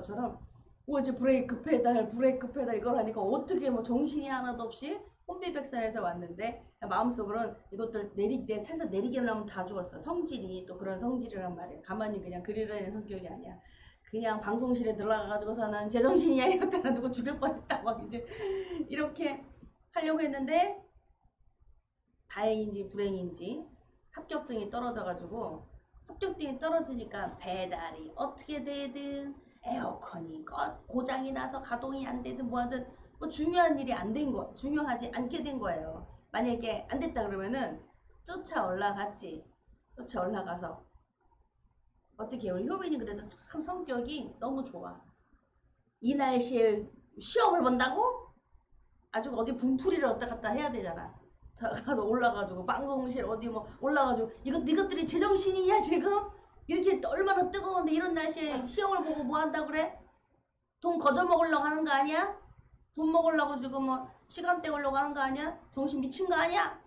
것처럼 이제 브레이크 페달 이걸 하니까 어떻게 뭐 정신이 하나도 없이 혼비백산해서 왔는데 마음속으로는 이것들 내 차에서 내리게 하려면 다 죽었어. 성질이 또 그런 성질이란 말이야. 가만히 그냥 그리려는 성격이 아니야. 그냥 방송실에 들어가가지고서 난 제정신이야 이것들아 누구 죽일 뻔했다 막 이제 이렇게 하려고 했는데 다행인지 불행인지 합격등이 떨어져가지고 합격등이 떨어지니까 배달이 어떻게 되든 에어컨이 고장이 나서 가동이 안 되든 뭐하든 뭐 중요한 일이 안 된 거, 중요하지 않게 된 거예요. 만약에 안 됐다 그러면은 쫓아 올라갔지. 쫓아 올라가서 어떻게 우리 효빈이 그래도 참 성격이 너무 좋아. 이 날씨에 시험을 본다고? 아주 어디 분풀이를 왔다 갔다 해야 되잖아. 가서 올라가지고 방송실 어디 뭐 올라가지고 이것들이 제정신이냐 지금? 이렇게 얼마나 뜨거운데 이런 날씨에 시험을 보고 뭐 한다 그래? 돈 거저 먹으려고 하는 거 아니야? 돈 먹으려고 지금 뭐 시간 때우려고 하는 거 아니야? 정신 미친 거 아니야?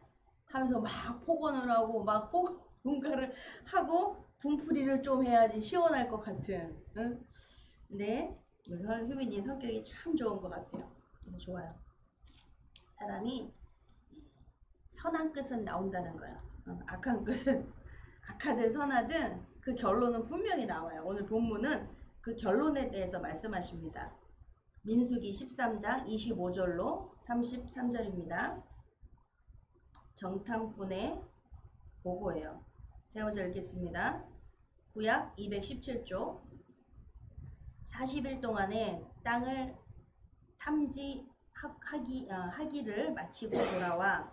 하면서 막 폭언을 하고 막 뭔가를 하고 분풀이를 좀 해야지 시원할 것 같은. 응? 네, 우리 효민이 성격이 참 좋은 것 같아요. 좋아요. 사람이 선한 끝은 나온다는 거야. 악한 끝은 악하든 선하든 그 결론은 분명히 나와요. 오늘 본문은 그 결론에 대해서 말씀하십니다. 민수기 13장 25절로 33절입니다. 정탐꾼의 보고예요. 제가 먼저 읽겠습니다. 구약 217조 40일 동안에 땅을 하기를 마치고 돌아와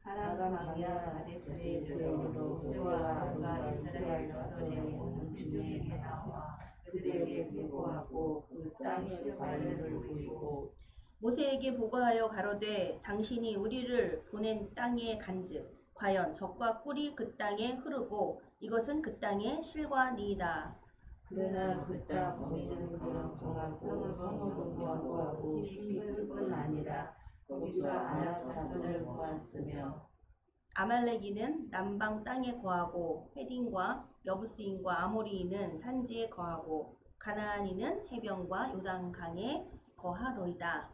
하람 광야 가데스에서로 모세와 아론과 이스라엘 자손의 온 중에게 나와 그들에게 보고하고 그 땅의 과일을 보이고 모세에게 보고하여 가로되 당신이 우리를 보낸 땅의 간즉 과연 젖과 꿀이 그 땅에 흐르고 이것은 그 땅의 실과니이다. 그러나 그 땅 거기는 거하고 성읍은 견고하고 힘뿐 아니라 거기서 아낙 자손을 보았으며 아말렉이는 남방 땅에 거하고 헤딘과 여부스인과 아모리인은 산지에 거하고 가나안이는 해변과 요단강에 거하더이다.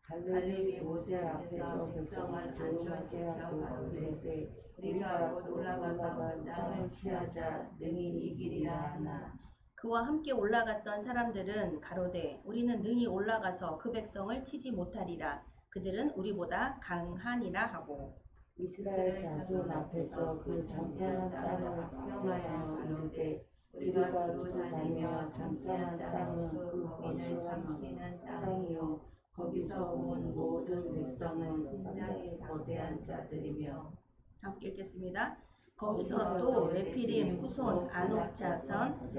갈렙이 모세 앞에서 백성을 안전시하고 가로되 우리가 곧 올라가서 땅을 취하자 능히 이기리라 하나 그와 함께 올라갔던 사람들은 가로되 우리는 능히 올라가서 그 백성을 치지 못하리라. 그들은 우리보다 강하니라 하고 이스라엘 자손 앞에서 그 정탐한 땅을 평하여 이르되 우리가 두루 다니며 정탐한 땅은 그 거민을 삼키는 땅이요 거기서 온 모든 백성은 굉장히 거대한 자들이며 함께 읽겠습니다. 거기서 또 네피림 후손 아녹 자손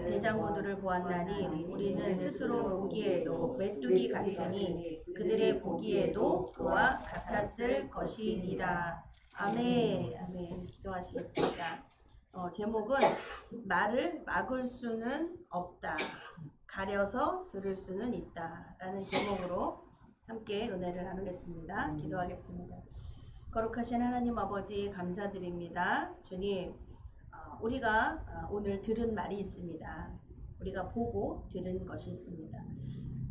대장부들을 보았나니 우리는 스스로 보기에도 메뚜기 같으니 그들의 보기에도 그와 같았을 것이니라. 아멘. 아멘. 기도하시겠습니다. 제목은 말을 막을 수는 없다. 가려서 들을 수는 있다. 라는 제목으로 함께 은혜를 나누겠습니다. 기도하겠습니다. 거룩하신 하나님 아버지 감사드립니다. 주님, 우리가 오늘 들은 말이 있습니다. 우리가 보고 들은 것이 있습니다.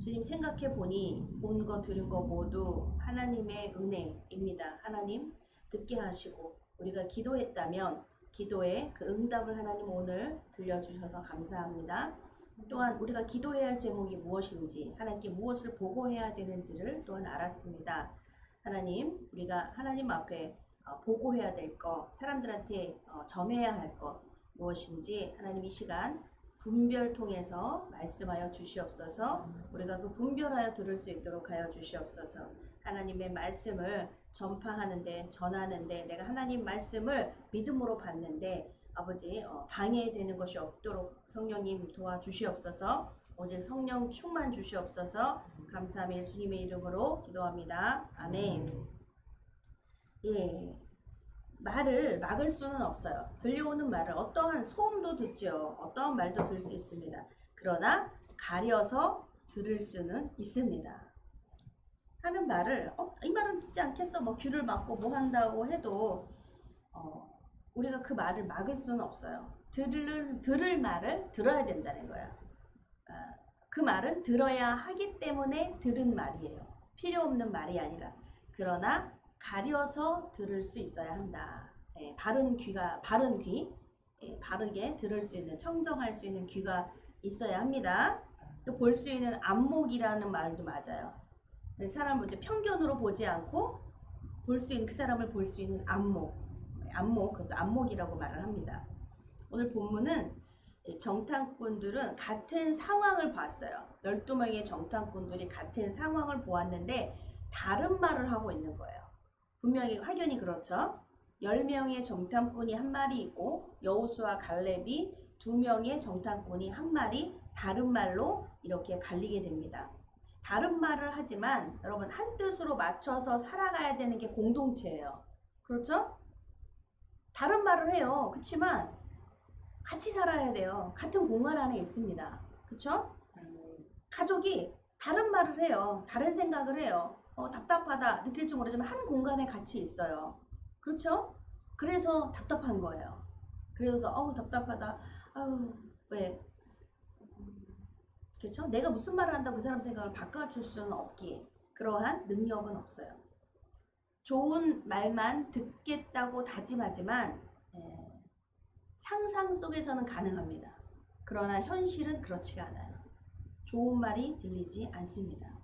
주님 생각해 보니 본 거 들은 거 모두 하나님의 은혜입니다. 하나님 듣게 하시고 우리가 기도했다면 기도의 그 응답을 하나님 오늘 들려주셔서 감사합니다. 또한 우리가 기도해야 할 제목이 무엇인지 하나님께 무엇을 보고해야 되는지를 또한 알았습니다. 하나님, 우리가 하나님 앞에 보고해야 될 것, 사람들한테 전해야 할 것 무엇인지 하나님 이 시간 분별 통해서 말씀하여 주시옵소서. 우리가 그 분별하여 들을 수 있도록 하여 주시옵소서. 하나님의 말씀을 전파하는데 전하는데 내가 하나님 말씀을 믿음으로 받는데 아버지 방해되는 것이 없도록 성령님 도와주시옵소서. 오직 성령 충만 주시옵소서. 감사하며 예수님의 이름으로 기도합니다. 아멘. 예, 말을 막을 수는 없어요. 들려오는 말을 어떠한 소음도 듣죠. 어떠한 말도 들을 수 있습니다. 그러나 가려서 들을 수는 있습니다. 하는 말을 이 말은 듣지 않겠어. 뭐 귀를 막고 뭐 한다고 해도 우리가 그 말을 막을 수는 없어요. 들을 말을 들어야 된다는 거야. 그 말은 들어야 하기 때문에 들은 말이에요. 필요 없는 말이 아니라. 그러나 가려서 들을 수 있어야 한다. 바른 귀, 바르게 들을 수 있는, 청정할 수 있는 귀가 있어야 합니다. 또 볼 수 있는 안목이라는 말도 맞아요. 사람을 편견으로 보지 않고 볼 수 있는, 그 사람을 볼 수 있는 안목, 그것도 안목이라고 말을 합니다. 오늘 본문은 정탐꾼들은 같은 상황을 봤어요. 12명의 정탐꾼들이 같은 상황을 보았는데 다른 말을 하고 있는 거예요. 분명히 확연히 그렇죠. 10명의 정탐꾼이 한 마리 있고 여호수아 갈렙이 2명의 정탐꾼이 한 마리 다른 말로 이렇게 갈리게 됩니다. 다른 말을 하지만 여러분 한 뜻으로 맞춰서 살아가야 되는 게 공동체예요. 그렇죠? 다른 말을 해요. 그렇지만 같이 살아야 돼요. 같은 공간 안에 있습니다. 그렇죠? 가족이 다른 말을 해요. 다른 생각을 해요. 답답하다 느낄지 모르지만 한 공간에 같이 있어요. 그렇죠? 그래서 답답한 거예요. 그래서 답답하다. 왜? 그렇죠? 내가 무슨 말을 한다고 그 사람 생각을 바꿔줄 수는 없기에 그러한 능력은 없어요. 좋은 말만 듣겠다고 다짐하지만 상상 속에서는 가능합니다. 그러나 현실은 그렇지가 않아요. 좋은 말이 들리지 않습니다.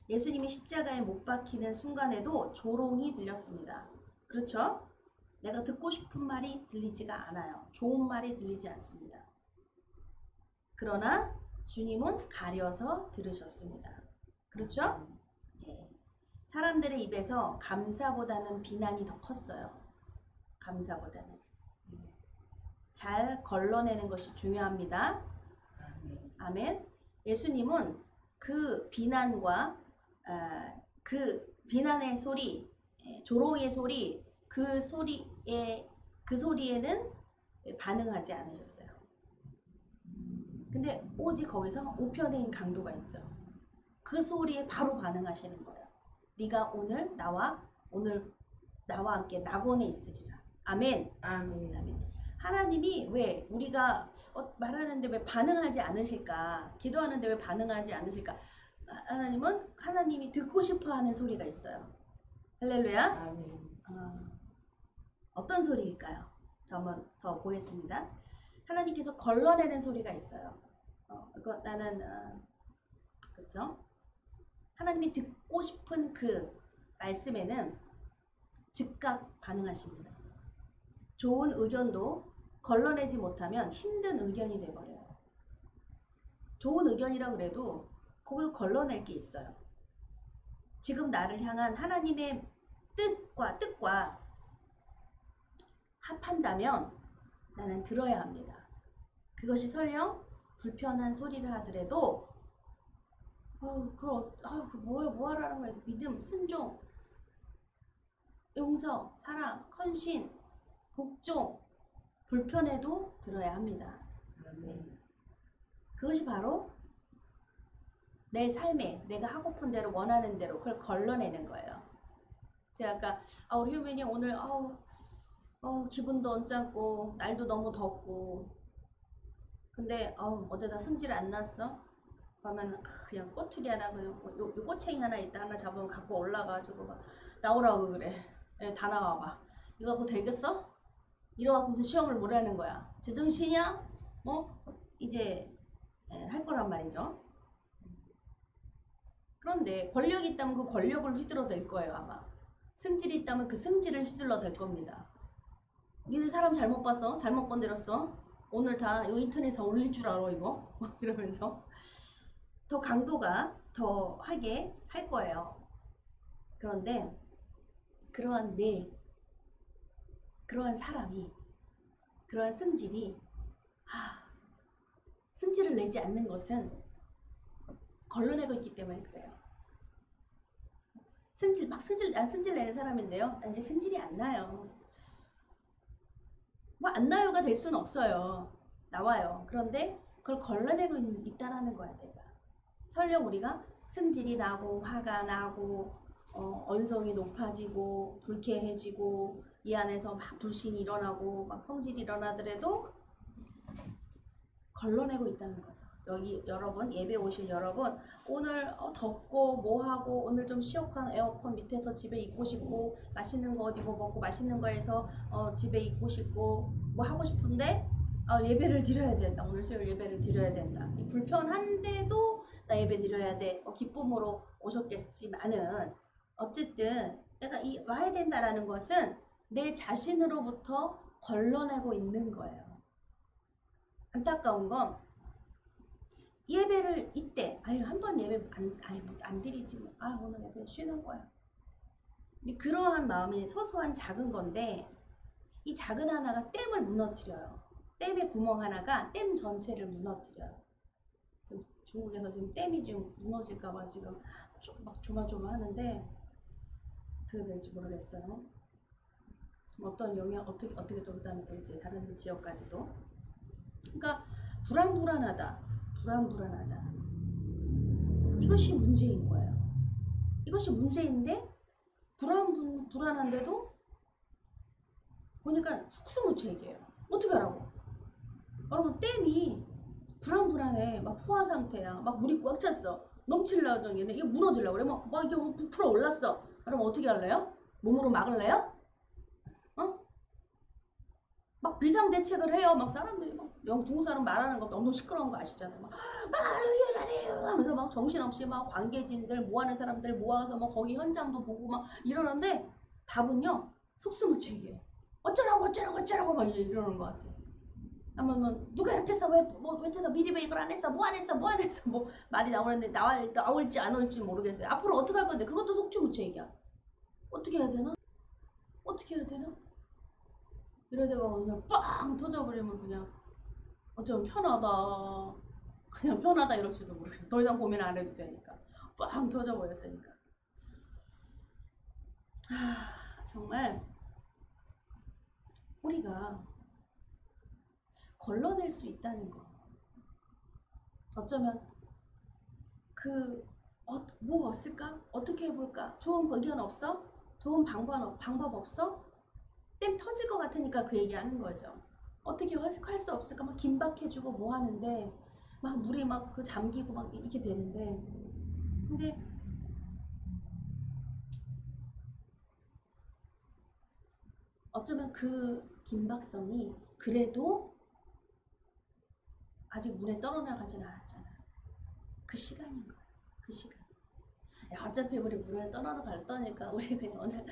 예수님이 십자가에 못 박히는 순간에도 조롱이 들렸습니다. 그렇죠? 내가 듣고 싶은 말이 들리지가 않아요. 좋은 말이 들리지 않습니다. 그러나 주님은 가려서 들으셨습니다. 그렇죠? 네. 사람들의 입에서 감사보다는 비난이 더 컸어요. 감사보다는. 잘 걸러내는 것이 중요합니다. 아멘. 예수님은 그 비난과 그 비난의 소리, 조롱의 소리, 그 소리에는 반응하지 않으셨어요. 근데 오직 거기서 우편인 강도가 있죠. 그 소리에 바로 반응하시는 거예요. 네가 오늘 나와 함께 낙원에 있으리라. 아멘. 아멘. 하나님이 왜 우리가 말하는데 왜 반응하지 않으실까? 기도하는데 왜 반응하지 않으실까? 하나님이 듣고 싶어하는 소리가 있어요. 할렐루야. 아멘. 어떤 소리일까요? 한번 더 보겠습니다. 하나님께서 걸러내는 소리가 있어요. 나는 그렇죠? 하나님이 듣고 싶은 그 말씀에는 즉각 반응하십니다. 좋은 의견도 걸러내지 못하면 힘든 의견이 돼버려요. 좋은 의견이라 그래도 거기서 걸러낼 게 있어요. 지금 나를 향한 하나님의 뜻과 합한다면 나는 들어야 합니다. 그것이 설령 불편한 소리를 하더라도 뭐 하라는 거야. 믿음, 순종, 용서, 사랑, 헌신, 복종, 불편해도 들어야 합니다. 네. 그것이 바로 내 삶에 내가 하고픈 대로 원하는 대로 그걸 걸러내는 거예요. 제가 아까 우리 효민이 오늘 기분도 언짢고 날도 너무 덥고 근데 어디다 승질 안 났어? 그러면 그냥 꼬투리 하나 요 꼬챙이 하나 있다 하나 잡으면 갖고 올라가지고 막 나오라고 그래. 다 나와봐. 이거 갖고 되겠어? 이러갖고 시험을 보라는 거야. 제정신이야? 이제 할 거란 말이죠. 그런데 권력이 있다면 그 권력을 휘둘러댈 거예요 아마. 승질이 있다면 그 승질을 휘둘러댈 겁니다. 니들 사람 잘못 봤어? 잘못 건드렸어? 오늘 다 이거 인터넷에 다 올릴 줄 알아 이거? 이러면서 더 강도가 더 하게 할 거예요. 그런데 그러한 사람이 그러한 승질이 승질을 내지 않는 것은 걸러내고 있기 때문에 그래요. 승질 내는 사람인데요. 이제 승질이 안 나요. 뭐 안 나요가 될 수는 없어요. 나와요. 그런데 그걸 걸러내고 있다라는 거야 내가. 설령 우리가 승질이 나고 화가 나고 언성이 높아지고 불쾌해지고 이 안에서 막 불신이 일어나고 막 성질이 일어나더라도 걸러내고 있다는 거죠. 여기 여러분, 예배 오실 여러분, 오늘 덥고 뭐하고 오늘 좀 시원한 에어컨 밑에서 집에 있고 싶고 맛있는 거 어디 뭐 먹고 맛있는 거에서 집에 있고 싶고 뭐 하고 싶은데 예배를 드려야 된다. 오늘 수요일 예배를 드려야 된다. 불편한데도 나 예배 드려야 돼. 기쁨으로 오셨겠지만은 어쨌든 내가 와야 된다라는 것은 내 자신으로부터 걸러내고 있는 거예요. 안타까운 건 예배를 이때 한 번 예배 안 드리지 뭐. 오늘 예배 쉬는 거야. 근데 그러한 마음이 소소한 작은 건데 이 작은 하나가 댐을 무너뜨려요. 댐의 구멍 하나가 댐 전체를 무너뜨려요. 지금 중국에서 지금 댐이 지금 무너질까봐 지금 막 조마조마하는데 어떻게 될지 모르겠어요. 어떤 영향 어떻게 돌담이 될지 다른 지역까지도. 그러니까 불안불안하다. 이것이 문제인 거예요. 이것이 문제인데 불안한데도 보니까 속수무책이에요. 어떻게 하라고? 여러분 댐이 불안해. 막 포화 상태야. 막 물이 꽉 찼어. 넘칠라고 얘네 이거 무너지려고 그래. 막 이게 부풀어 올랐어. 그럼 어떻게 할래요? 몸으로 막을래요? 막 비상대책을 해요. 막 사람들이 막 중국 사람 말하는 거 너무 시끄러운 거 아시잖아요. 막 하면서 막 정신없이 막 관계진들 모아는 사람들 모아서 막 거기 현장도 보고 막 이러는데 답은요 속수무책이에요. 어쩌라고 막 이러는 것 같아요. 아니면 누가 이렇게 했어? 왜 해서 미리 왜 이걸 안 했어? 뭐 안 했어? 뭐 말이 나오는데 나올지 안 올지 모르겠어요. 앞으로 어떻게 할 건데 그것도 속수무책이야. 어떻게 해야 되나? 이러다가 오늘 빵 터져버리면 그냥 어쩌면 편하다 이럴지도 모르겠어. 더 이상 고민 안 해도 되니까 빵 터져버렸으니까. 정말 우리가 걸러낼 수 있다는 거. 어쩌면 뭐가 없을까? 어떻게 해볼까? 좋은 의견 없어? 좋은 방법 없어? 땜 터질 것 같으니까 그 얘기하는 거죠. 어떻게 할 수 없을까? 막 긴박해주고 뭐 하는데 막 물이 막 잠기고 막 이렇게 되는데 근데 어쩌면 그 긴박성이 그래도 아직 물에 떨어나가진 않았잖아요. 그 시간인 거예요. 그 시간. 야, 어차피 우리 물에 떨어나갈 거니까 우리 그냥 오늘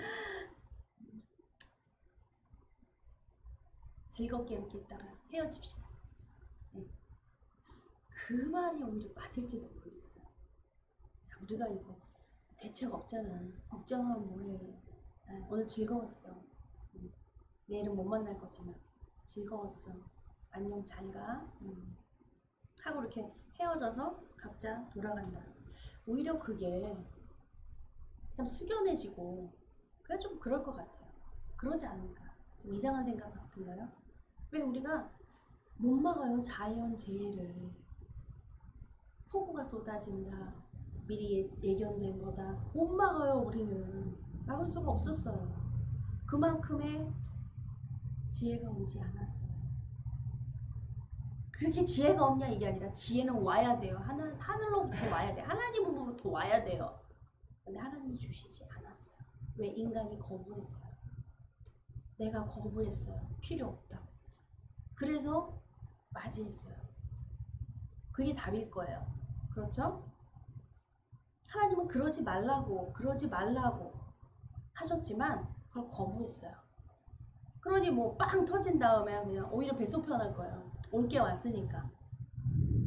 즐겁게 이렇게 있다가 헤어집시다. 네. 그 말이 오히려 맞을지도 모르겠어요. 야, 우리가 이거 대책 없잖아. 걱정하면 뭐해. 오늘 즐거웠어. 내일은 못 만날 거지만 즐거웠어. 안녕 잘 가. 하고 이렇게 헤어져서 각자 돌아간다. 오히려 그게 참 숙연해지고 그게 좀 그럴 것 같아요. 그러지 않을까. 좀 이상한 생각 같은가요? 왜 우리가 못 막아요 자연 재해를. 폭우가 쏟아진다. 미리 예견된 거다. 못 막아요 우리는. 막을 수가 없었어요. 그만큼의 지혜가 오지 않았어요. 그렇게 지혜가 없냐 이게 아니라 지혜는 와야 돼요. 하늘로부터 와야 돼. 하나님으로부터 와야 돼요. 근데 하나님이 주시지 않았어요. 왜? 인간이 거부했어요. 내가 거부했어요. 필요 없다고. 그래서 맞이했어요. 그게 답일 거예요. 그렇죠? 하나님은 그러지 말라고 하셨지만 그걸 거부했어요. 그러니 뭐 빵 터진 다음에 그냥 오히려 뱃속 편할 거예요. 올 게 왔으니까.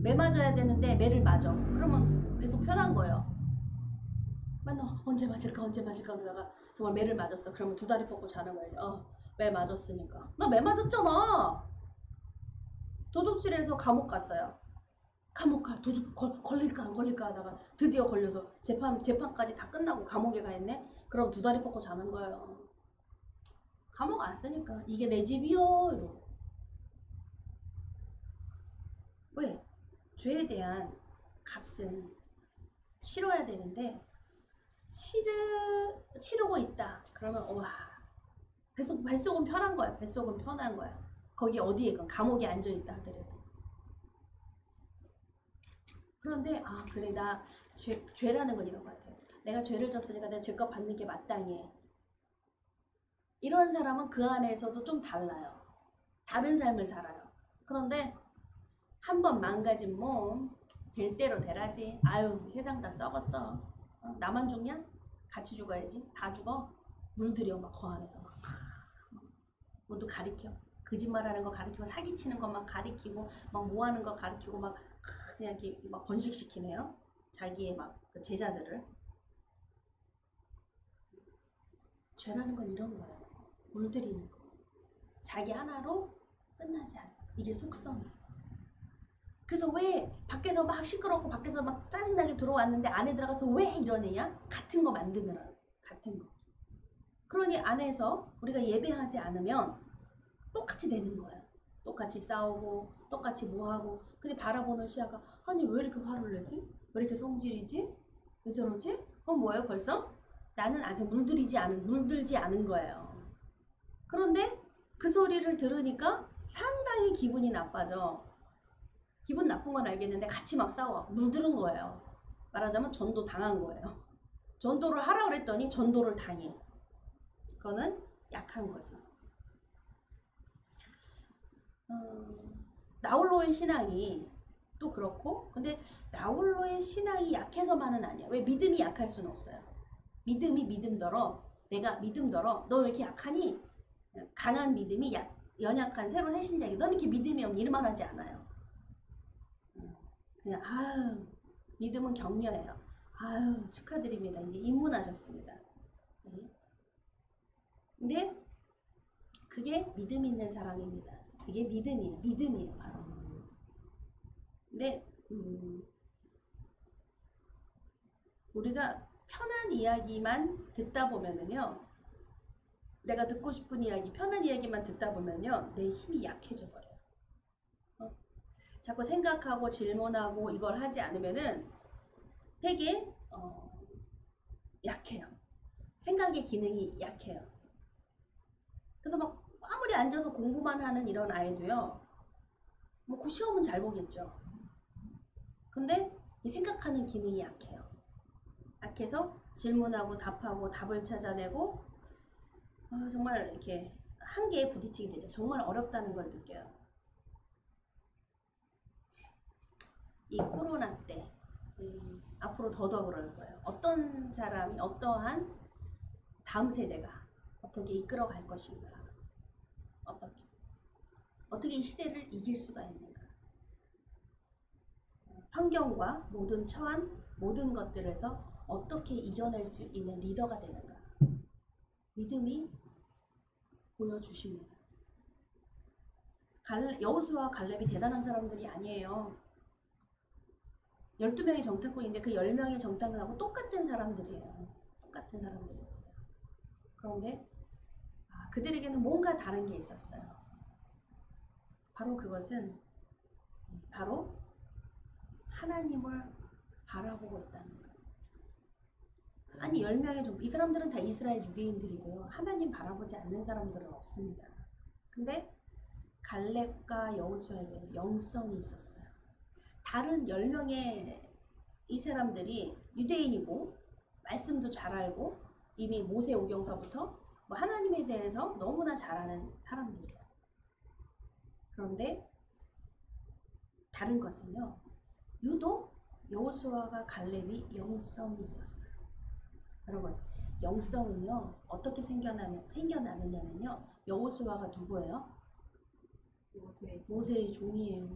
매 맞아야 되는데 매를 맞아. 그러면 뱃속 편한 거예요. 맨날 언제 맞을까 그러다가 정말 매를 맞았어. 그러면 두 다리 뻗고 자는 거예요. 매 맞았으니까. 나 매 맞았잖아. 도둑질해서 감옥 갔어요. 감옥 도둑 걸릴까 안 걸릴까 하다가 드디어 걸려서 재판까지 다 끝나고 감옥에 가 있네. 그럼 두 다리 뻗고 자는 거예요. 감옥 왔으니까 이게 내 집이요 이러고. 왜? 죄에 대한 값은 치러야 되는데 치르고 있다. 그러면 와 뱃속은 편한 거야. 뱃속은 편한 거야. 거기 어디에건 감옥에 앉아있다 하더라도. 그런데 아 그래 나 죄라는 건 이런 것 같아요. 내가 죄를 졌으니까 내가 죄값 받는 게 마땅해. 이런 사람은 그 안에서도 좀 달라요. 다른 삶을 살아요. 그런데 한 번 망가진 몸 될 대로 되라지. 아유 세상 다 썩었어. 나만 죽냐? 같이 죽어야지. 다 죽어. 물들여 막 거 안에서 막 모두 가리켜. 거짓말하는 거 가리키고 사기치는 것만 가리키고 막 뭐하는 거 가리키고 막 그냥 이렇게 막 번식시키네요. 자기의 막그 제자들을. 죄라는 건 이런 거예요. 물들이는 거. 자기 하나로 끝나지 않아. 이게 속성이에요. 그래서 왜 밖에서 막 시끄럽고 밖에서 막 짜증나게 들어왔는데 안에 들어가서 왜 이러느냐? 같은 거 만드느라. 같은 거. 그러니 안에서 우리가 예배하지 않으면 똑같이 되는 거예요. 똑같이 싸우고 똑같이 뭐하고 근데 바라보는 시야가 아니 왜 이렇게 화를 내지? 왜 이렇게 성질이지? 왜 저러지? 그건 뭐예요 벌써? 나는 아직 물들지 않은 거예요. 그런데 그 소리를 들으니까 상당히 기분이 나빠져. 기분 나쁜 건 알겠는데 같이 막 싸워. 물들은 거예요. 말하자면 전도 당한 거예요. 전도를 하라 그랬더니 전도를 당해. 그거는 약한 거죠. 나홀로의 신앙이 또 그렇고 근데 나홀로의 신앙이 약해서만은 아니야. 왜 믿음이 약할 수는 없어요. 믿음이 믿음더러 내가 믿음더러 너 왜 이렇게 약하니? 강한 믿음이 연약한 새로 새신 자에게 너는 이렇게 믿음이 없니? 이런 말 하지 않아요. 그냥 아유 믿음은 격려해요. 아유 축하드립니다. 이제 입문하셨습니다. 근데 그게 믿음 있는 사람입니다. 그게 믿음이에요 바로. 근데 우리가 편한 이야기만 듣다 보면은요 내가 듣고 싶은 이야기 편한 이야기만 듣다 보면요 내 힘이 약해져 버려요. 자꾸 생각하고 질문하고 이걸 하지 않으면은 되게 약해요. 생각의 기능이 약해요. 그래서 막 아무리 앉아서 공부만 하는 이런 아이도요 뭐 그 시험은 잘 보겠죠. 근데 이 생각하는 기능이 약해요. 약해서 질문하고 답하고 답을 찾아내고 정말 이렇게 한계에 부딪히게 되죠. 정말 어렵다는 걸 느껴요. 이 코로나 때 앞으로 더더 그럴 거예요. 어떤 사람이 어떠한 다음 세대가 어떻게 이끌어 갈 것인가 어떻게 이 시대를 이길 수가 있는가 환경과 모든 처한 모든 것들에서 어떻게 이겨낼 수 있는 리더가 되는가 믿음이 보여주십니다. 여호수아와 갈렙이 대단한 사람들이 아니에요. 12명의 정탐꾼인데 그 10명의 정탐꾼하고 똑같은 사람들이에요. 똑같은 사람들이었어요. 그런데 그들에게는 뭔가 다른 게 있었어요. 바로 그것은 바로 하나님을 바라보고 있다는 거예요. 아니 10명의 정탐 이 사람들은 다 이스라엘 유대인들이고요. 하나님 바라보지 않는 사람들은 없습니다. 근데 갈렙과 여호수아에게는 영성이 있었어요. 다른 10명의 이 사람들이 유대인이고 말씀도 잘 알고 이미 모세오경서부터 뭐 하나님에 대해서 너무나 잘 아는 사람들이에요. 그런데 다른 것은요. 유독 여호수아가 갈렙이 영성이 있었어요. 여러분 영성은요 어떻게 생겨나느냐면요 여호수아가 누구예요? 모세의 종이에요.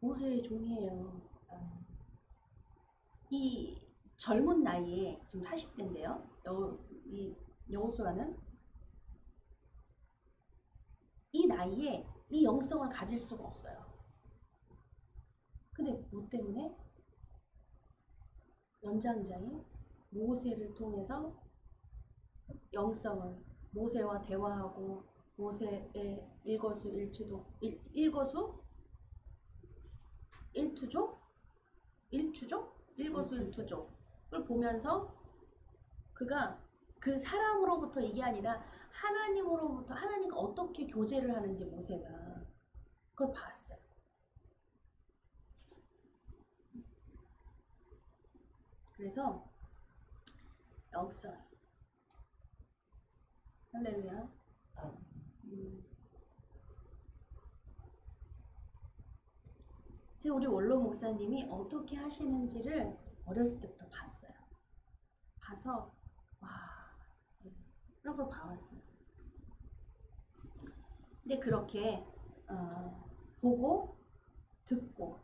모세의 종이에요. 이 젊은 나이에 지금 40대인데요. 이 여호수아는 이 나이에 이 영성을 가질 수가 없어요. 근데 뭐 때문에? 연장자인 모세를 통해서 영성을 모세와 대화하고 모세의 일거수 일투족을 보면서 그가 그 사람으로부터 이게 아니라 하나님으로부터 하나님과 어떻게 교제를 하는지 모세가 그걸 그래서 역설. 할렐루야. 제가 우리 원로 목사님이 어떻게 하시는지를 어렸을 때부터 봤어요. 봐서 와 이런 걸 봐왔어요. 근데 그렇게 보고 듣고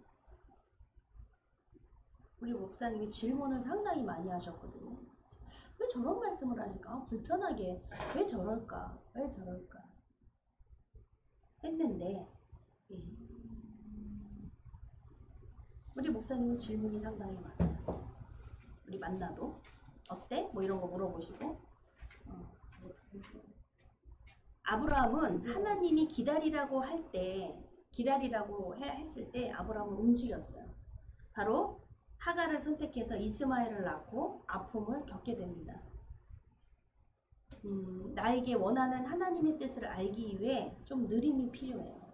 우리 목사님이 질문을 상당히 많이 하셨거든요. 왜 저런 말씀을 하실까? 불편하게 왜 저럴까? 왜 저럴까? 했는데 우리 목사님은 질문이 상당히 많아요. 우리 만나도 어때? 뭐 이런 거 물어보시고 아브라함은 하나님이 기다리라고 할 때 기다리라고 했을 때 아브라함은 움직였어요. 바로 하갈을 선택해서 이스마엘을 낳고 아픔을 겪게 됩니다. 나에게 원하는 하나님의 뜻을 알기 위해 좀 느림이 필요해요.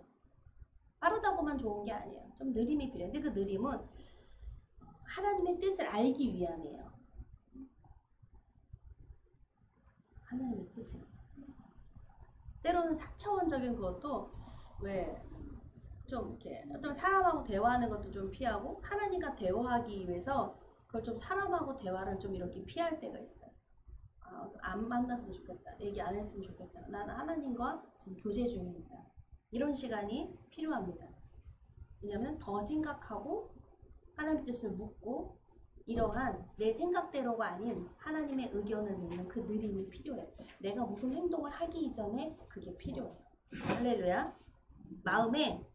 빠르다고만 좋은 게 아니에요. 좀 느림이 필요해요. 근데 그 느림은 하나님의 뜻을 알기 위함이에요. 하나님의 뜻을. 때로는 4차원적인 그것도 왜 좀 이렇게 어떤 사람하고 대화하는 것도 좀 피하고 하나님과 대화하기 위해서 그걸 좀 사람하고 대화를 좀 이렇게 피할 때가 있어요. 안 만났으면 좋겠다. 얘기 안 했으면 좋겠다. 나는 하나님과 지금 교제 중입니다. 이런 시간이 필요합니다. 왜냐하면 더 생각하고 하나님의 뜻을 묻고 이러한 내 생각대로가 아닌 하나님의 의견을 묻는 그 느림이 필요해요. 내가 무슨 행동을 하기 이전에 그게 필요해요. 할렐루야. 마음에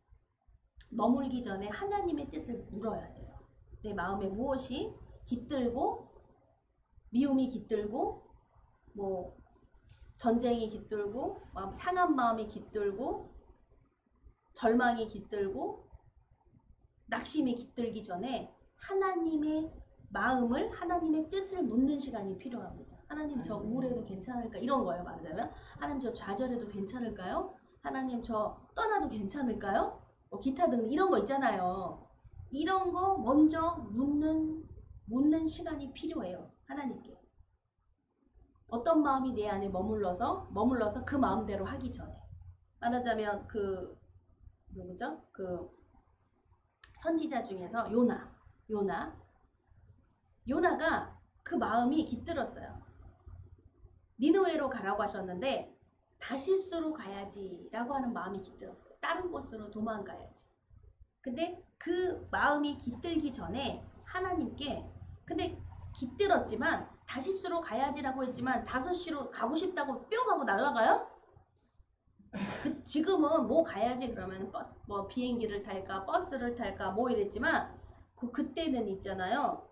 머물기 전에 하나님의 뜻을 물어야 돼요. 내 마음에 무엇이 깃들고 미움이 깃들고 뭐 전쟁이 깃들고 상한 마음이 깃들고 절망이 깃들고 낙심이 깃들기 전에 하나님의 마음을 하나님의 뜻을 묻는 시간이 필요합니다. 하나님 저 우울해도 괜찮을까? 이런 거예요. 말하자면 하나님 저 좌절해도 괜찮을까요? 하나님 저 떠나도 괜찮을까요? 기타 등 이런 거 있잖아요. 이런 거 먼저 묻는 시간이 필요해요. 하나님께. 어떤 마음이 내 안에 머물러서 그 마음대로 하기 전에. 말하자면 누구죠? 선지자 중에서 요나가 그 마음이 깃들었어요. 니느웨로 가라고 하셨는데 다시스로 가야지라고 하는 마음이 깃들었어요. 다른 곳으로 도망가야지. 근데 그 마음이 깃들기 전에 하나님께 근데 깃들었지만 다시스로 가야지라고 했지만 5시로 가고 싶다고 뿅 하고 날아가요? 지금은 뭐 가야지 그러면 뭐 비행기를 탈까 버스를 탈까 뭐 이랬지만 그때는 있잖아요.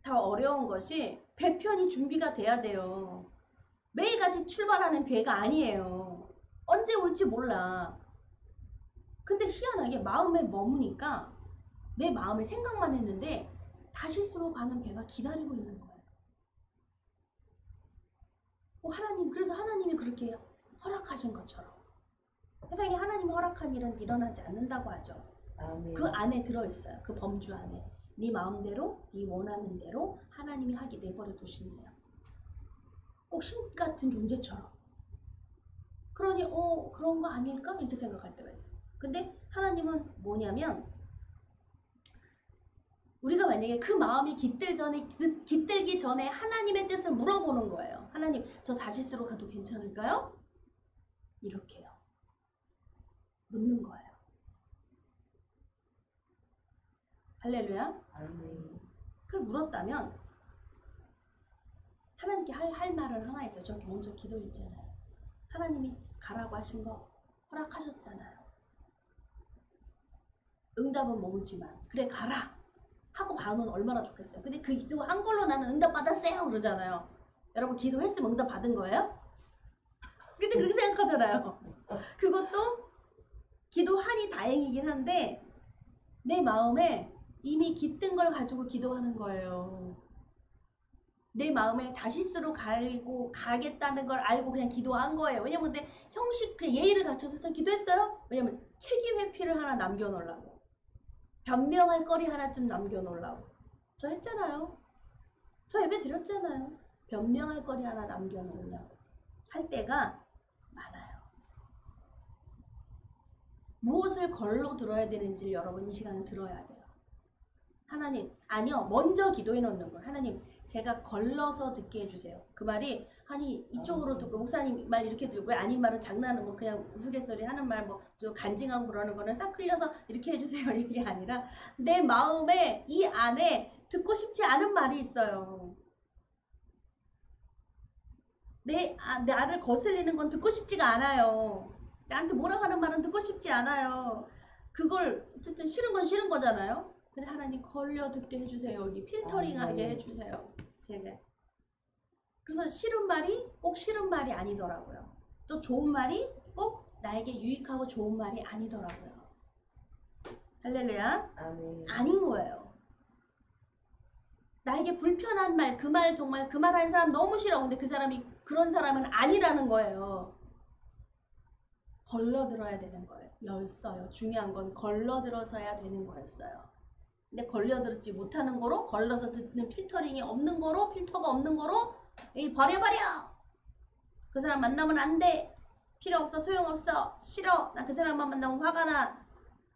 더 어려운 것이 배편이 준비가 돼야 돼요. 매일같이 출발하는 배가 아니에요. 언제 올지 몰라. 근데 희한하게 마음에 머무니까 내 마음에 생각만 했는데 다시스로 가는 배가 기다리고 있는 거예요. 그래서 하나님이 그렇게 허락하신 것처럼 세상에 하나님이 허락한 일은 일어나지 않는다고 하죠. 아멘. 그 안에 들어있어요. 그 범주 안에. 네 마음대로 네 원하는 대로 하나님이 하게 내버려 두신대요. 꼭 신 같은 존재처럼. 그러니 그런 거 아닐까? 이렇게 생각할 때가 있어요. 근데 하나님은 뭐냐면 우리가 만약에 그 마음이 깃들기 전에 하나님의 뜻을 물어보는 거예요. 하나님 저 다시스로 가도 괜찮을까요? 이렇게요. 묻는 거예요. 할렐루야. 그걸 물었다면 하나님께 할 말은 하나 있어요. 저기 먼저 기도했잖아요. 하나님이 가라고 하신 거 허락하셨잖아요. 응답은 모르지만 그래 가라 하고 봐놓으면 얼마나 좋겠어요. 근데 그 기도한 걸로 나는 응답 받았어요 그러잖아요. 여러분 기도했으면 응답 받은 거예요? 근데 그렇게 생각하잖아요. 그것도 기도하니 다행이긴 한데 내 마음에 이미 깃든 걸 가지고 기도하는 거예요. 내 마음에 다시스로 가겠다는 걸 알고 그냥 기도한 거예요. 왜냐면 근데 그냥 예의를 갖춰서 기도했어요. 왜냐면 책임 회피를 하나 남겨놓으려고. 변명할 거리 하나쯤 남겨놓으려고. 저 했잖아요. 저 예배 드렸잖아요. 변명할 거리 하나 남겨놓으려고 할 때가 많아요. 무엇을 걸러 들어야 되는지를 여러분 이 시간에 들어야 돼요. 하나님, 아니요, 먼저 기도해 놓는 거예요. 하나님, 제가 걸러서 듣게 해주세요. 그 말이 아니 이쪽으로 듣고 목사님 말 이렇게 들고 아닌 말은 장난은 뭐 그냥 우스갯소리 하는 말 뭐 좀 간증하고 그러는 거는 싹 흘려서 이렇게 해주세요 이게 아니라 내 마음에 이 안에 듣고 싶지 않은 말이 있어요. 나를 거슬리는 건 듣고 싶지가 않아요. 나한테 뭐라고 하는 말은 듣고 싶지 않아요. 그걸 어쨌든 싫은 건 싫은 거잖아요. 근데 하나님 걸려 듣게 해주세요. 여기 필터링하게 해주세요. 제가. 그래서 싫은 말이 꼭 싫은 말이 아니더라고요. 또 좋은 말이 꼭 나에게 유익하고 좋은 말이 아니더라고요. 할렐루야. 아닌 거예요. 나에게 불편한 말, 그 말 정말 그 말 하는 사람 너무 싫어. 근데 그 사람이 그런 사람은 아니라는 거예요. 걸러들어야 되는 거예요. 였어요. 중요한 건 걸러들어서야 되는 거였어요. 근데 걸려들지 못하는 거로 걸러서 듣는 필터링이 없는 거로 필터가 없는 거로 버려버려! 그 사람 만나면 안 돼! 필요 없어 소용없어 싫어 나 그 사람만 만나면 화가 나.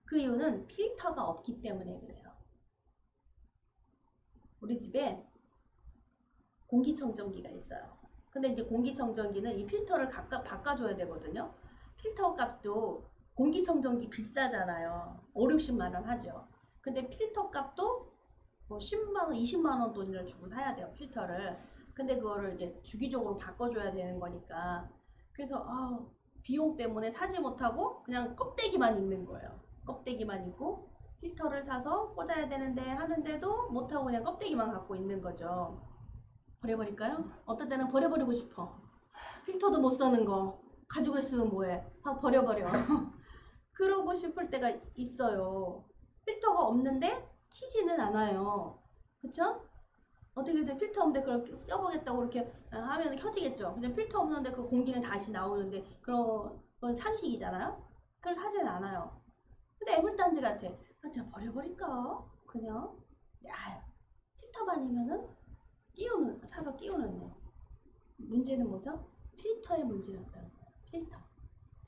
그 이유는 필터가 없기 때문에 그래요. 우리 집에 공기청정기가 있어요. 근데 이제 공기청정기는 이 필터를 각각 바꿔줘야 되거든요. 필터 값도 공기청정기 비싸잖아요. 5, 60만원 하죠. 근데 필터 값도 뭐 10만원, 20만원 돈을 주고 사야 돼요. 필터를. 근데 그거를 이제 주기적으로 바꿔줘야 되는 거니까. 그래서 비용 때문에 사지 못하고 그냥 껍데기만 있는 거예요. 껍데기만 있고 필터를 사서 꽂아야 되는데 하는데도 못하고 그냥 껍데기만 갖고 있는 거죠. 버려버릴까요? 어떤 때는 버려버리고 싶어. 필터도 못 사는 거 가지고 있으면 뭐해? 버려버려. 그러고 싶을 때가 있어요. 필터가 없는데 키지는 않아요. 그쵸? 어떻게든 필터 없는데 그걸 써보겠다고 이렇게 하면 켜지겠죠. 근데 필터 없는데 그 공기는 다시 나오는데 그런 건 상식이잖아요. 그걸 하진 않아요. 근데 애물단지 같아. 그냥 버려버릴까? 그냥 필터만이면은 사서 끼우는데 문제는 뭐죠? 필터의 문제였다는 거예요.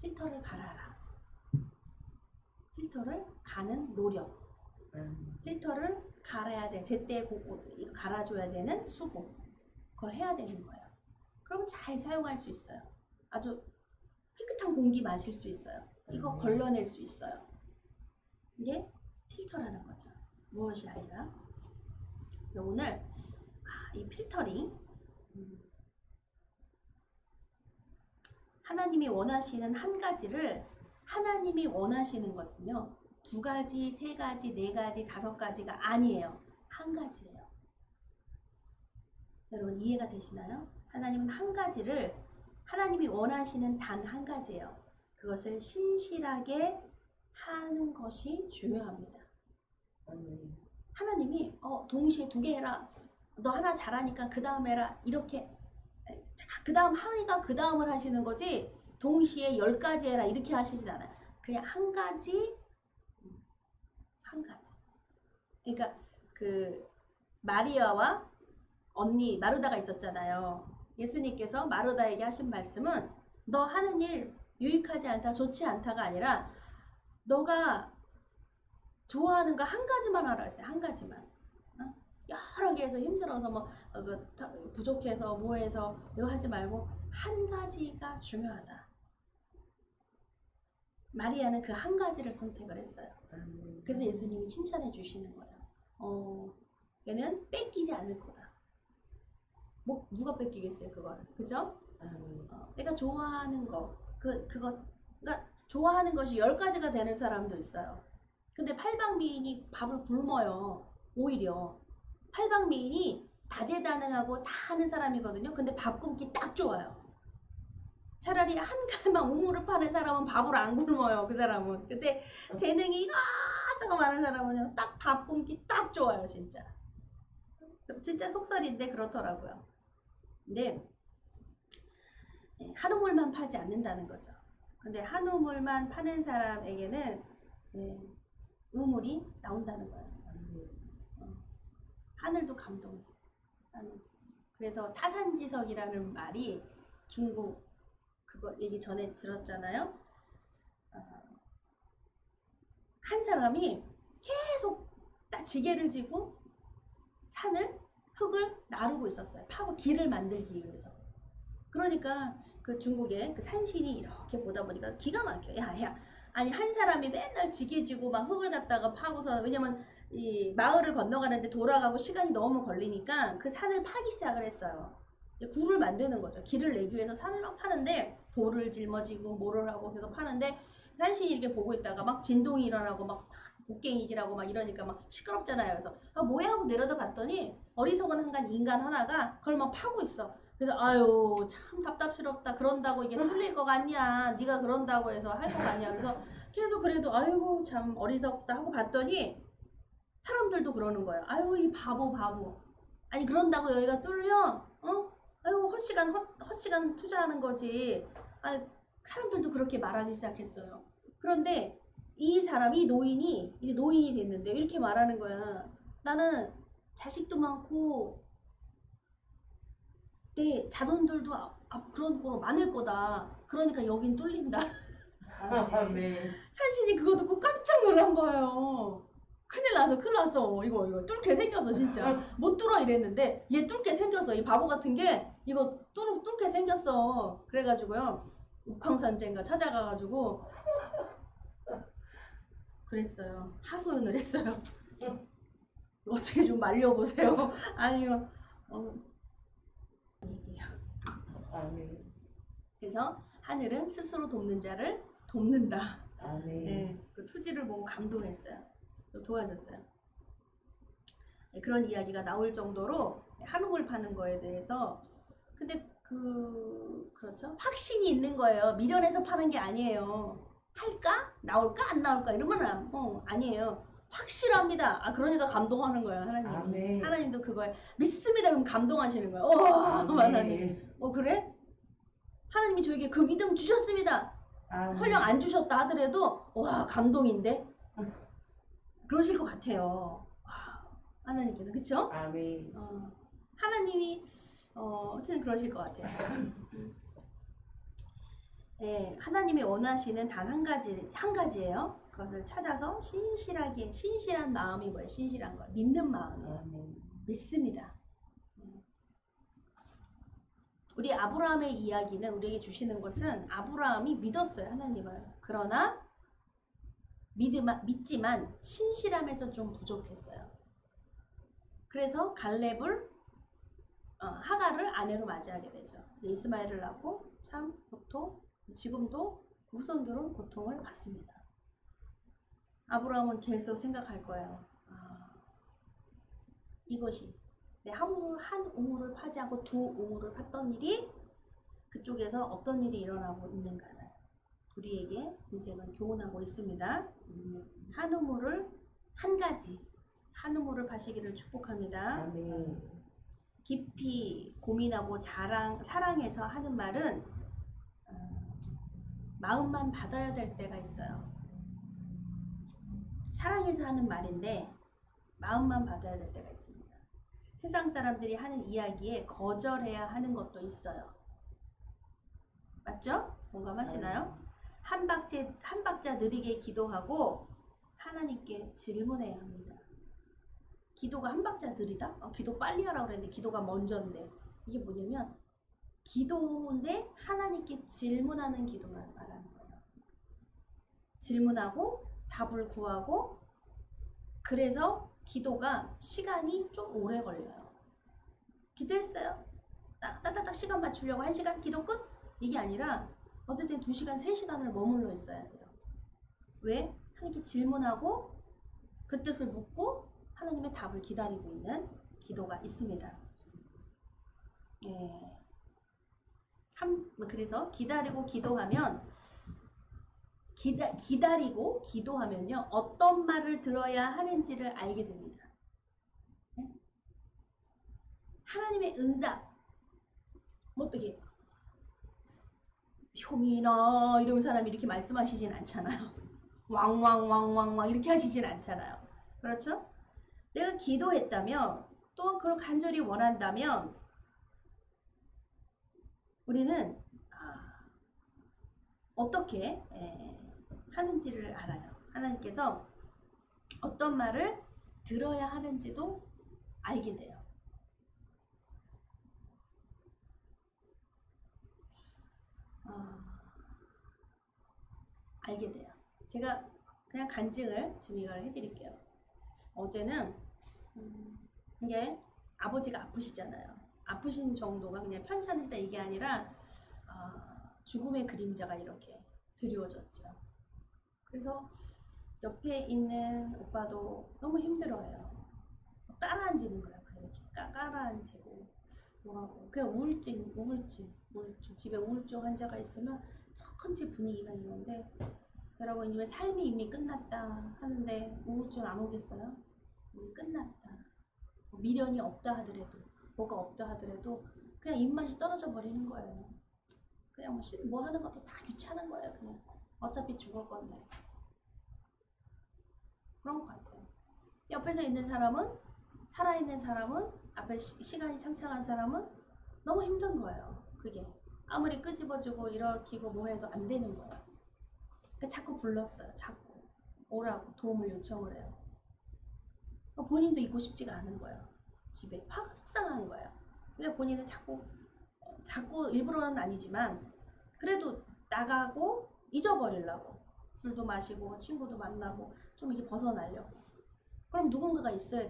필터를 갈아라. 필터를 가는 노력. 필터를 갈아야 돼. 제때 이거 갈아줘야 되는 수고. 그걸 해야 되는 거예요. 그럼 잘 사용할 수 있어요. 아주 깨끗한 공기 마실 수 있어요. 이거 걸러낼 수 있어요. 이게 필터라는 거죠. 무엇이 아니라. 오늘 이 필터링 하나님이 원하시는 한 가지를 하나님이 원하시는 것은요. 2가지, 3가지, 4가지, 5가지가 아니에요. 한 가지예요. 여러분 이해가 되시나요? 하나님은 한 가지를 하나님이 원하시는 단 한 가지예요. 그것을 신실하게 하는 것이 중요합니다. 하나님이 동시에 2개 해라. 너 하나 잘하니까 그 다음 해라. 이렇게 그 다음 하니까 그 다음을 하시는 거지 동시에 10가지 해라 이렇게 하시진 않아요. 그냥 한 가지. 그러니까 그 마리아와 언니 마르다가 있었잖아요. 예수님께서 마르다에게 하신 말씀은 너 하는 일 유익하지 않다, 좋지 않다가 아니라 너가 좋아하는 거 한 가지만 하라 했어요. 한 가지만. 여러 개 해서 힘들어서 뭐 부족해서 뭐해서 이거 하지 말고 한 가지가 중요하다. 마리아는 그 한 가지를 선택을 했어요. 그래서 예수님이 칭찬해 주시는 거예요. 얘는 뺏기지 않을 거다. 뭐 누가 뺏기겠어요 그걸. 그죠? 내가 좋아하는 거 그러니까 좋아하는 것이 10가지가 되는 사람도 있어요. 근데 팔방미인이 밥을 굶어요. 오히려 팔방미인이 다재다능하고 다 하는 사람이거든요. 근데 밥 굶기 딱 좋아요. 차라리 한 가지만 우물을 파는 사람은 밥을 안 굶어요. 그 사람은. 근데 재능이 이것저것 많은 사람은요. 딱 밥 굶기 딱 좋아요. 진짜 속설인데 그렇더라고요. 근데 한 우물만 파지 않는다는 거죠. 근데 한 우물만 파는 사람에게는 우물이 나온다는 거예요. 하늘도 감동해. 그래서 타산지석이라는 말이 중국 그거 얘기 전에 들었잖아요. 한 사람이 계속 지게를 지고 흙을 나르고 있었어요. 파고 길을 만들기 위해서. 그러니까 그 중국의 그 산신이 이렇게 보다 보니까 기가 막혀. 야. 아니 한 사람이 맨날 지게 지고 막 흙을 갖다가 파고서, 왜냐면 이 마을을 건너가는데 돌아가고 시간이 너무 걸리니까 그 산을 파기 시작을 했어요. 굴을 만드는 거죠. 길을 내기 위해서 산을 막 파는데 돌을 짊어지고 뭐를 하고 계속 파는데, 산신이 이렇게 보고 있다가 막 진동이 일어나고 막 곡괭이질하고 막 이러니까 막 시끄럽잖아요. 그래서 뭐야 하고 내려다 봤더니 어리석은 한간 인간 하나가 그걸 막 파고 있어. 그래서 아유 참 답답스럽다. 그런다고 이게 틀릴 것 같냐, 네가 그런다고 해서 할 것 같냐. 그래서 계속 그래도 아이고 참 어리석다 하고 봤더니 사람들도 그러는 거예요. 아유 이 바보. 아니 그런다고 여기가 뚫려? 아유 헛시간 투자하는 거지. 아니, 사람들도 그렇게 말하기 시작했어요. 그런데 이 사람이 노인이 됐는데 이렇게 말하는 거야. 나는 자식도 많고 내 자손들도 그런 거로 많을 거다. 그러니까 여긴 뚫린다. 네. 산신이 그거 듣고 깜짝 놀란 거예요. 큰일 났어. 이거 뚫게 생겼어, 진짜. 못 뚫어 이랬는데 얘 뚫게 생겼어. 이 바보 같은 게 이거 뚫게 생겼어. 그래가지고요. 옥황산제인가 찾아가가지고 그랬어요. 하소연을 했어요. 어떻게 좀 말려보세요. 아니면 얘기해요. 아멘. 그래서 하늘은 스스로 돕는 자를 돕는다. 아멘. 네, 그 투지를 보고 감동했어요. 도와줬어요. 네, 그런 이야기가 나올 정도로 한옥을 파는 거에 대해서, 근데 그렇죠? 확신이 있는 거예요. 미련해서 파는 게 아니에요. 할까? 나올까? 안 나올까? 이러면 아니에요. 확실합니다. 그러니까 감동하는 거예요, 하나님. 아멘. 하나님도 그거에 믿습니다. 그럼 감동하시는 거예요. 하나님. 그래? 하나님이 저에게 그 믿음 주셨습니다. 설령 안 주셨다 하더라도 와 감동인데 그러실 것 같아요. 하나님께서. 그쵸? 아멘. 하나님이 하여튼 그러실 것 같아요. 네, 하나님이 원하시는 단 한 가지예요. 그것을 찾아서 신실한 마음이 뭐예요? 신실한 거. 믿는 마음이에요. 믿습니다. 우리 아브라함의 이야기는 우리에게 주시는 것은 아브라함이 믿었어요, 하나님을. 그러나 믿지만 신실함에서 좀 부족했어요. 그래서 갈렙을 하갈을 아내로 맞이하게 되죠. 이스마엘을 낳고 참 지금도 후손들은 고통을 받습니다. 아브라함은 계속 생각할 거예요. 이것이 내 한 우물을 파지 않고 두 우물을 팠던 일이 그쪽에서 어떤 일이 일어나고 있는가를 우리에게 인생은 교훈하고 있습니다. 한 우물을 파시기를 축복합니다. 깊이 고민하고 사랑해서 하는 말은 마음만 받아야 될 때가 있어요. 사랑해서 하는 말인데 마음만 받아야 될 때가 있습니다. 세상 사람들이 하는 이야기에 거절해야 하는 것도 있어요. 맞죠? 공감하시나요? 한 박자 느리게 기도하고 하나님께 질문해야 합니다. 기도가 한 박자 느리다? 기도 빨리 하라고 그랬는데 기도가 먼저인데, 이게 뭐냐면 기도인데 하나님께 질문하는 기도를 말하는 거예요. 질문하고 답을 구하고, 그래서 기도가 시간이 좀 오래 걸려요. 기도했어요. 딱딱딱 시간 맞추려고 1시간 기도 끝? 이게 아니라 어쨌든 2시간, 3시간을 머물러 있어야 돼요. 왜? 하나님께 질문하고 그 뜻을 묻고 하나님의 답을 기다리고 있는 기도가 있습니다. 그래서 기다리고 기도하면요 어떤 말을 들어야 하는지를 알게 됩니다. 하나님의 응답, 어떻게 형이나 이런 사람이 이렇게 말씀하시진 않잖아요. 왕왕 이렇게 하시진 않잖아요. 그렇죠? 내가 기도했다면 또한 그걸 간절히 원한다면 우리는 어떻게 하는지를 알아요. 하나님께서 어떤 말을 들어야 하는지도 알게 돼요. 알게 돼요. 제가 그냥 간증을 증명을 해드릴게요. 어제는 이게 아버지가 아프시잖아요. 아프신 정도가 그냥 편찮으시다 이게 아니라 죽음의 그림자가 이렇게 드리워졌죠. 그래서 옆에 있는 오빠도 너무 힘들어해요. 따라앉는 거예요. 이렇게 깔아앉히고 뭐라고 그냥 우울증. 집에 우울증 환자가 있으면 천지 분위기가 있는데 여러분 이미 삶이 이미 끝났다 하는데 우울증 안 오겠어요? 이미 끝났다. 미련이 없다 하더라도 뭐가 없다 하더라도 그냥 입맛이 떨어져 버리는 거예요. 그냥 뭐 하는 것도 다 귀찮은 거예요. 그냥 어차피 죽을 건데 그런 것 같아요. 옆에서 있는 사람은 살아있는 사람은 앞에 시간이 창창한 사람은 너무 힘든 거예요. 그게 아무리 끄집어주고 일으키고 뭐 해도 안 되는 거예요. 그러니까 자꾸 불렀어요. 자꾸 오라고 도움을 요청을 해요. 본인도 있고 싶지가 않은 거예요. 집에 확 속상한 거예요. 그러니까 본인은 자꾸 일부러는 아니지만 그래도 나가고 잊어버리려고 술도 마시고 친구도 만나고 좀 이렇게 벗어나려고. 그럼 누군가가 있어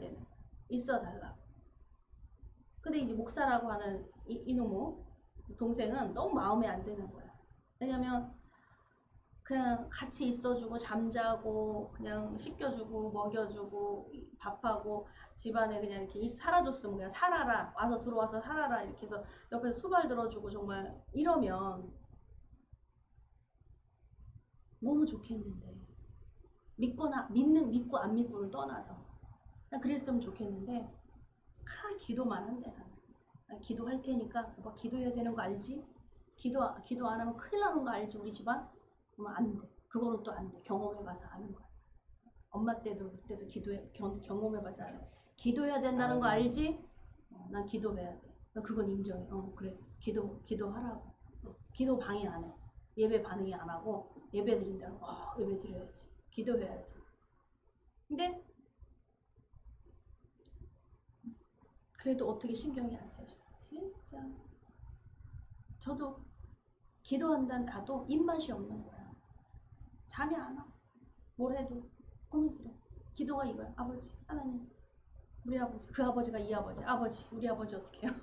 달라고. 근데 이제 목사라고 하는 이놈의 동생은 너무 마음에 안 드는 거야. 왜냐면 그냥 같이 있어주고 잠자고 그냥 씻겨주고 먹여주고 밥하고 집안에 그냥 이렇게 살아줬으면 그냥 살아라 와서 들어와서 살아라 이렇게 해서 옆에서 수발 들어주고 정말 이러면 너무 좋겠는데 믿고 안 믿고를 떠나서 난 그랬으면 좋겠는데 기도만 한대. 난 기도할 테니까 뭐 기도해야 되는 거 알지? 기도 안 하면 큰일 나는 거 알지 우리 집안? 그러면 안 돼. 그거는 또 안 돼. 경험해봐서 아는 거야. 엄마 때도 그때도 경험해봐서 아는 거야. 기도해야 된다는 거 알지? 난 기도해야 돼. 그건 인정해. 그래. 기도하라고. 기도 방해 안 해. 예배 반응이 안 하고 예배 드린다고. 예배 드려야지. 기도해야지. 근데 그래도 어떻게 신경이 안 써져. 진짜. 저도 기도한다는 나도 입맛이 없는 거야. 잠이 안 와. 뭘 해도 고민스러워. 기도가 이거야. 아버지, 하나님, 우리 아버지, 그 아버지가 이 아버지, 우리 아버지 어떻게 해요?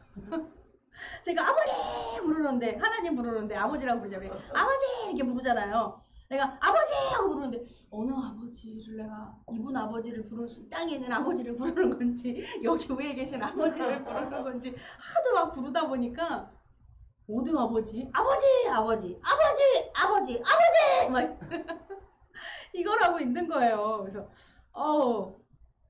제가 아버지 부르는데 하나님 부르는데 아버지라고 부르잖아요. 아버지 이렇게 부르잖아요. 내가 아버지 하고 부르는데 어느 아버지를 내가 이분 아버지를 땅에 있는 아버지를 부르는 건지 여기 위에 계신 아버지를 부르는 건지 하도 막 부르다 보니까 모든 아버지 막 이걸 하고 있는 거예요. 그래서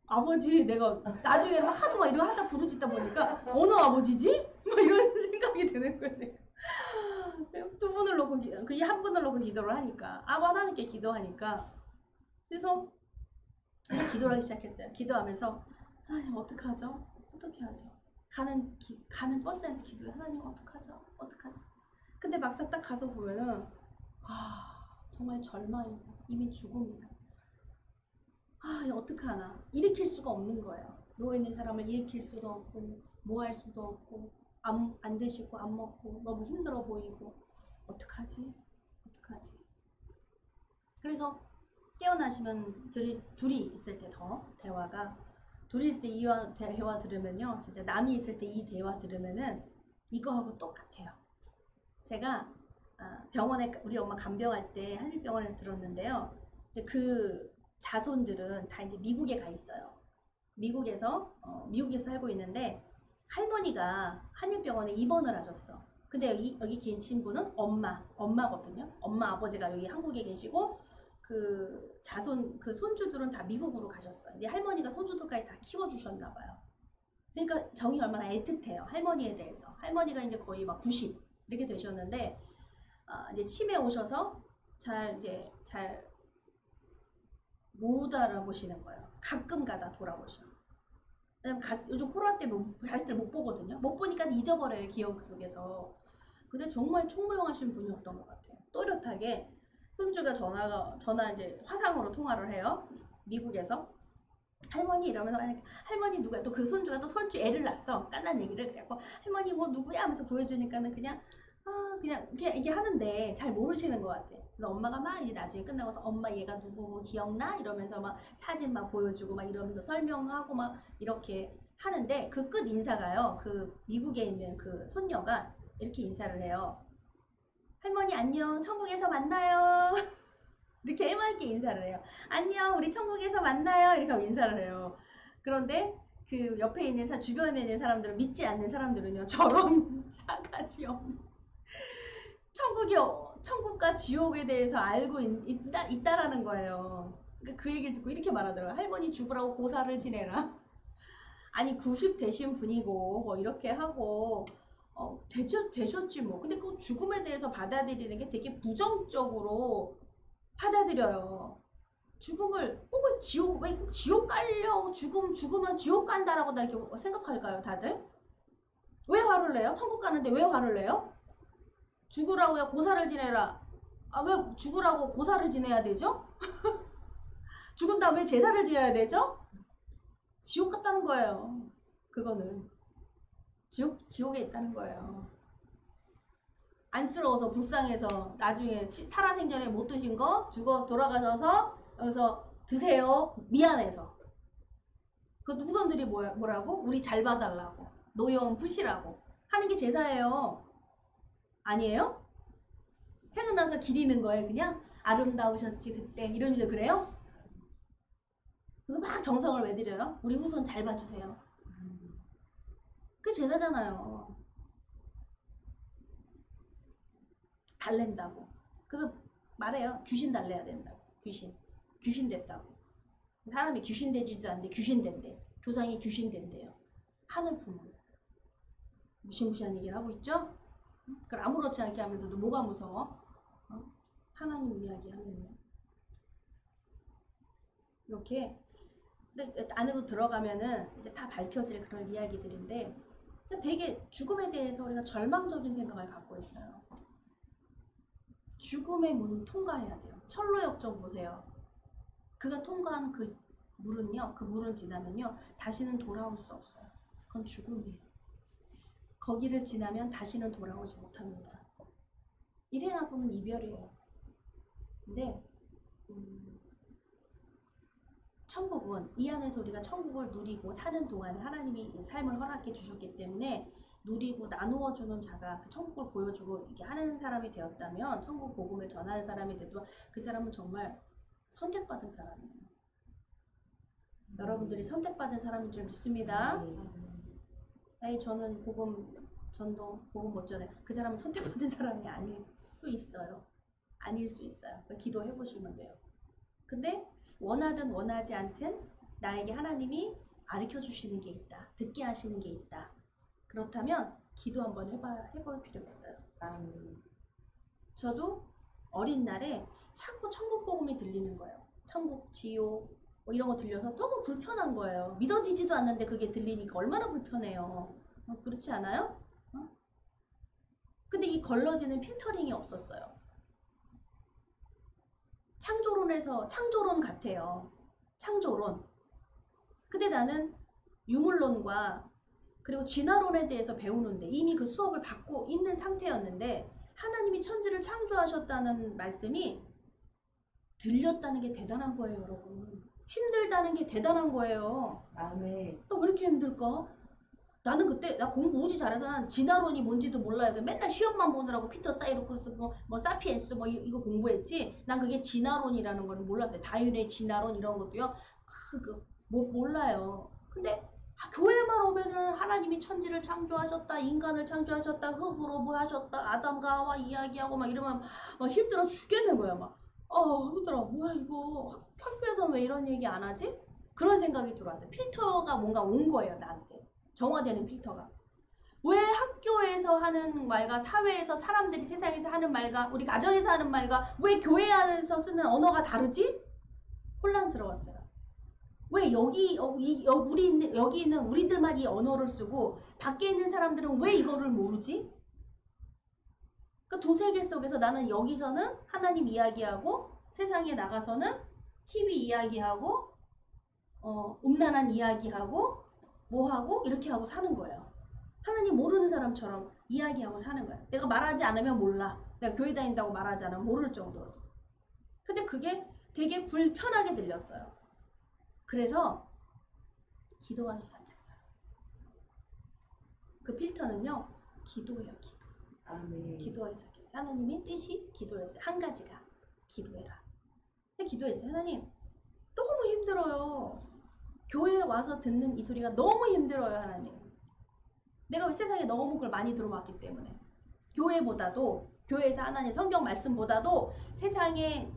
아버지 내가 나중에는 하도 막 이러고 하다 부르짖다 보니까 어느 아버지지? 막 이런 생각이 드는 거예요. 두 분을 놓고 그 한 분을 놓고 기도를 하니까 하나님께 기도하니까 그래서 기도를 하기 시작했어요. 기도하면서 하나님 어떡하죠? 어떻게 하죠? 가는 버스에서 기도해. 하나님 어떡하죠? 근데 막상 딱 가서 보면은 정말 절망이고 이미 죽음이다. 어떡하나. 일으킬 수가 없는 거예요. 누워있는 사람을 일으킬 수도 없고 뭐 할 수도 없고 안 드시고 안 먹고 너무 힘들어 보이고 어떡하지? 그래서 깨어나시면 둘이 있을 때 대화가 둘이 있을 때 이 대화 들으면요 진짜 남이 있을 때 이 대화 들으면은 이거하고 똑같아요. 제가 병원에 우리 엄마 간병할 때 한일병원에서 들었는데요. 이제 그 자손들은 다 이제 미국에 가 있어요. 미국에서 살고 있는데 할머니가 한일병원에 입원을 하셨어. 근데 여기 계신 분은 엄마거든요. 엄마 아버지가 여기 한국에 계시고 그 손주들은 다 미국으로 가셨어요. 근데 할머니가 손주들까지 다 키워주셨나 봐요. 그러니까 정이 얼마나 애틋해요. 할머니에 대해서. 할머니가 이제 거의 막 90 이렇게 되셨는데 이제 치매 오셔서 잘 못 알아보시는 거예요. 가끔 가다 돌아보셔. 왜냐면 요즘 코로나 때문에 자식들 못 보거든요. 못 보니까 잊어버려요, 기억 속에서. 근데 정말 총명하신 분이었던 것 같아요. 또렷하게 손주가 전화 이제 화상으로 통화를 해요. 미국에서. 할머니 이러면서 할머니 누구야? 또 그 손주가 또 손주 애를 낳았어. 깐난 얘기를 그래갖고 할머니 뭐 누구야? 하면서 보여주니까는 그냥 그냥 이게 하는데 잘 모르시는 것 같아. 그래서 엄마가 막 이제 나중에 끝나고서 엄마 얘가 누구 기억나? 이러면서 막 사진 막 보여주고 막 이러면서 설명하고 막 이렇게 하는데 그 끝 인사가요. 그 미국에 있는 그 손녀가 이렇게 인사를 해요. 할머니 안녕, 천국에서 만나요. 이렇게 해맑게 인사를 해요. 안녕, 우리 천국에서 만나요. 이렇게 하고 인사를 해요. 그런데 그 옆에 있는 주변에 있는 사람들은 믿지 않는 사람들은요. 저런 싸가지 없는 천국과 지옥에 대해서 알고 있다라는 거예요. 그러니까 그 얘기를 듣고 이렇게 말하더라고요. 할머니 죽으라고 고사를 지내라. 아니 90 되신 분이고 뭐 이렇게 하고 되셨지 뭐. 근데 그 죽음에 대해서 받아들이는 게 되게 부정적으로 받아들여요. 죽음을 왜 지옥 갈려 죽으면 지옥 간다라고 나 이렇게 생각할까요, 다들? 왜 화를 내요? 천국 가는데 왜 화를 내요? 죽으라고요, 고사를 지내라. 왜 죽으라고 고사를 지내야 되죠? 죽은 다음에 제사를 지내야 되죠? 지옥 같다는 거예요. 그거는 지옥에 있다는 거예요. 안쓰러워서 불쌍해서 나중에 살아생전에 못 드신 거 죽어 돌아가셔서 여기서 드세요. 미안해서. 그 후손들이 뭐라고? 우리 잘 봐달라고. 노여움 푸시라고 하는 게 제사예요. 아니에요? 생각나서 기리는 거예요. 그냥 아름다우셨지 그때 이러면서 그래요? 그래서 막 정성을 왜 드려요? 우리 후손 잘 봐주세요. 그게 제사잖아요. 달랜다고. 그래서 말해요. 귀신 달래야 된다고. 귀신 됐다고. 사람이 귀신 되지도 않는데 귀신 된대. 조상이 귀신 된대요. 하늘 품을. 무시무시한 얘기를 하고 있죠? 그걸 아무렇지 않게 하면서도 뭐가 무서워? 하나님 이야기 하면요. 이렇게 안으로 들어가면은 이제 다 밝혀질 그런 이야기들인데 되게 죽음에 대해서 우리가 절망적인 생각을 갖고 있어요. 죽음의 문은 통과해야 돼요. 철로역정 보세요. 그가 통과한 그 물은 지나면요. 다시는 돌아올 수 없어요. 그건 죽음이에요. 거기를 지나면 다시는 돌아오지 못합니다. 일행하고는 이별이에요. 근데 천국은 이 안에서 우리가 천국을 누리고 사는 동안에 하나님이 삶을 허락해 주셨기 때문에 누리고 나누어 주는 자가 그 천국을 보여주고 이렇게 하는 사람이 되었다면 천국 복음을 전하는 사람이 되도 그 사람은 정말 선택받은 사람이에요. 여러분들이 선택받은 사람인 줄 믿습니다. 저는 전도 복음 못 전해. 그 사람은 선택받은 사람이 아닐 수 있어요. 아닐 수 있어요. 기도해 보시면 돼요. 근데 원하든 원하지 않든 나에게 하나님이 가르쳐 주시는 게 있다. 듣게 하시는 게 있다. 그렇다면 기도 한번 해볼 필요 있어요. 저도 어린 날에 자꾸 천국 복음이 들리는 거예요. 천국, 지옥 뭐 이런 거 들려서 너무 불편한 거예요. 믿어지지도 않는데 그게 들리니까 얼마나 불편해요. 그렇지 않아요? 근데 이 걸러지는 필터링이 없었어요. 창조론 같아요. 창조론. 근데 나는 유물론과 그리고 진화론에 대해서 배우는데 이미 그 수업을 받고 있는 상태였는데 하나님이 천지를 창조하셨다는 말씀이 들렸다는 게 대단한 거예요, 여러분. 힘들다는 게 대단한 거예요. 아멘. 또 왜 이렇게 힘들까? 나는 그때 나 공부 오지 잘해서 난 진화론이 뭔지도 몰라요. 맨날 시험만 보느라고 피터 사이로크스 뭐 사피엔스 뭐 이거 공부했지. 난 그게 진화론이라는 걸 몰랐어요. 다윈의 진화론 이런 것도요. 몰라요. 근데 교회만 오면은 하나님이 천지를 창조하셨다, 인간을 창조하셨다, 흙으로 뭐 하셨다, 아담과 하와 이야기하고 막 이러면 막 힘들어 죽겠는 거야. 막 힘들어. 뭐야 이거 학교에서 왜 이런 얘기 안 하지? 그런 생각이 들어왔어요. 필터가 뭔가 온 거예요, 나한테. 정화되는 필터가. 왜 학교에서 하는 말과 사회에서 사람들이 세상에서 하는 말과 우리 가정에서 하는 말과 왜 교회 안에서 쓰는 언어가 다르지? 혼란스러웠어요. 왜 여기 있는 우리들만 이 언어를 쓰고 밖에 있는 사람들은 왜 이거를 모르지? 그 두 세계 속에서 나는 여기서는 하나님 이야기하고 세상에 나가서는 TV 이야기하고 음란한 이야기하고 뭐하고 이렇게 하고 사는 거예요. 하나님 모르는 사람처럼 이야기하고 사는 거야. 내가 말하지 않으면 몰라. 내가 교회 다닌다고 말하지 않으면 모를 정도로. 근데 그게 되게 불편하게 들렸어요. 그래서 기도하기 시작했어요. 그 필터는요. 기도예요. 기도. 아멘. 기도하기 시작했어요. 하나님의 뜻이 기도였어요. 한 가지가 기도해라. 근데 기도했어요. 하나님 너무 힘들어요. 교회에 와서 듣는 이 소리가 너무 힘들어요. 하나님. 내가 왜 세상에 너무 그걸 많이 들어봤기 때문에. 교회보다도 교회에서 하나님 성경 말씀보다도 세상에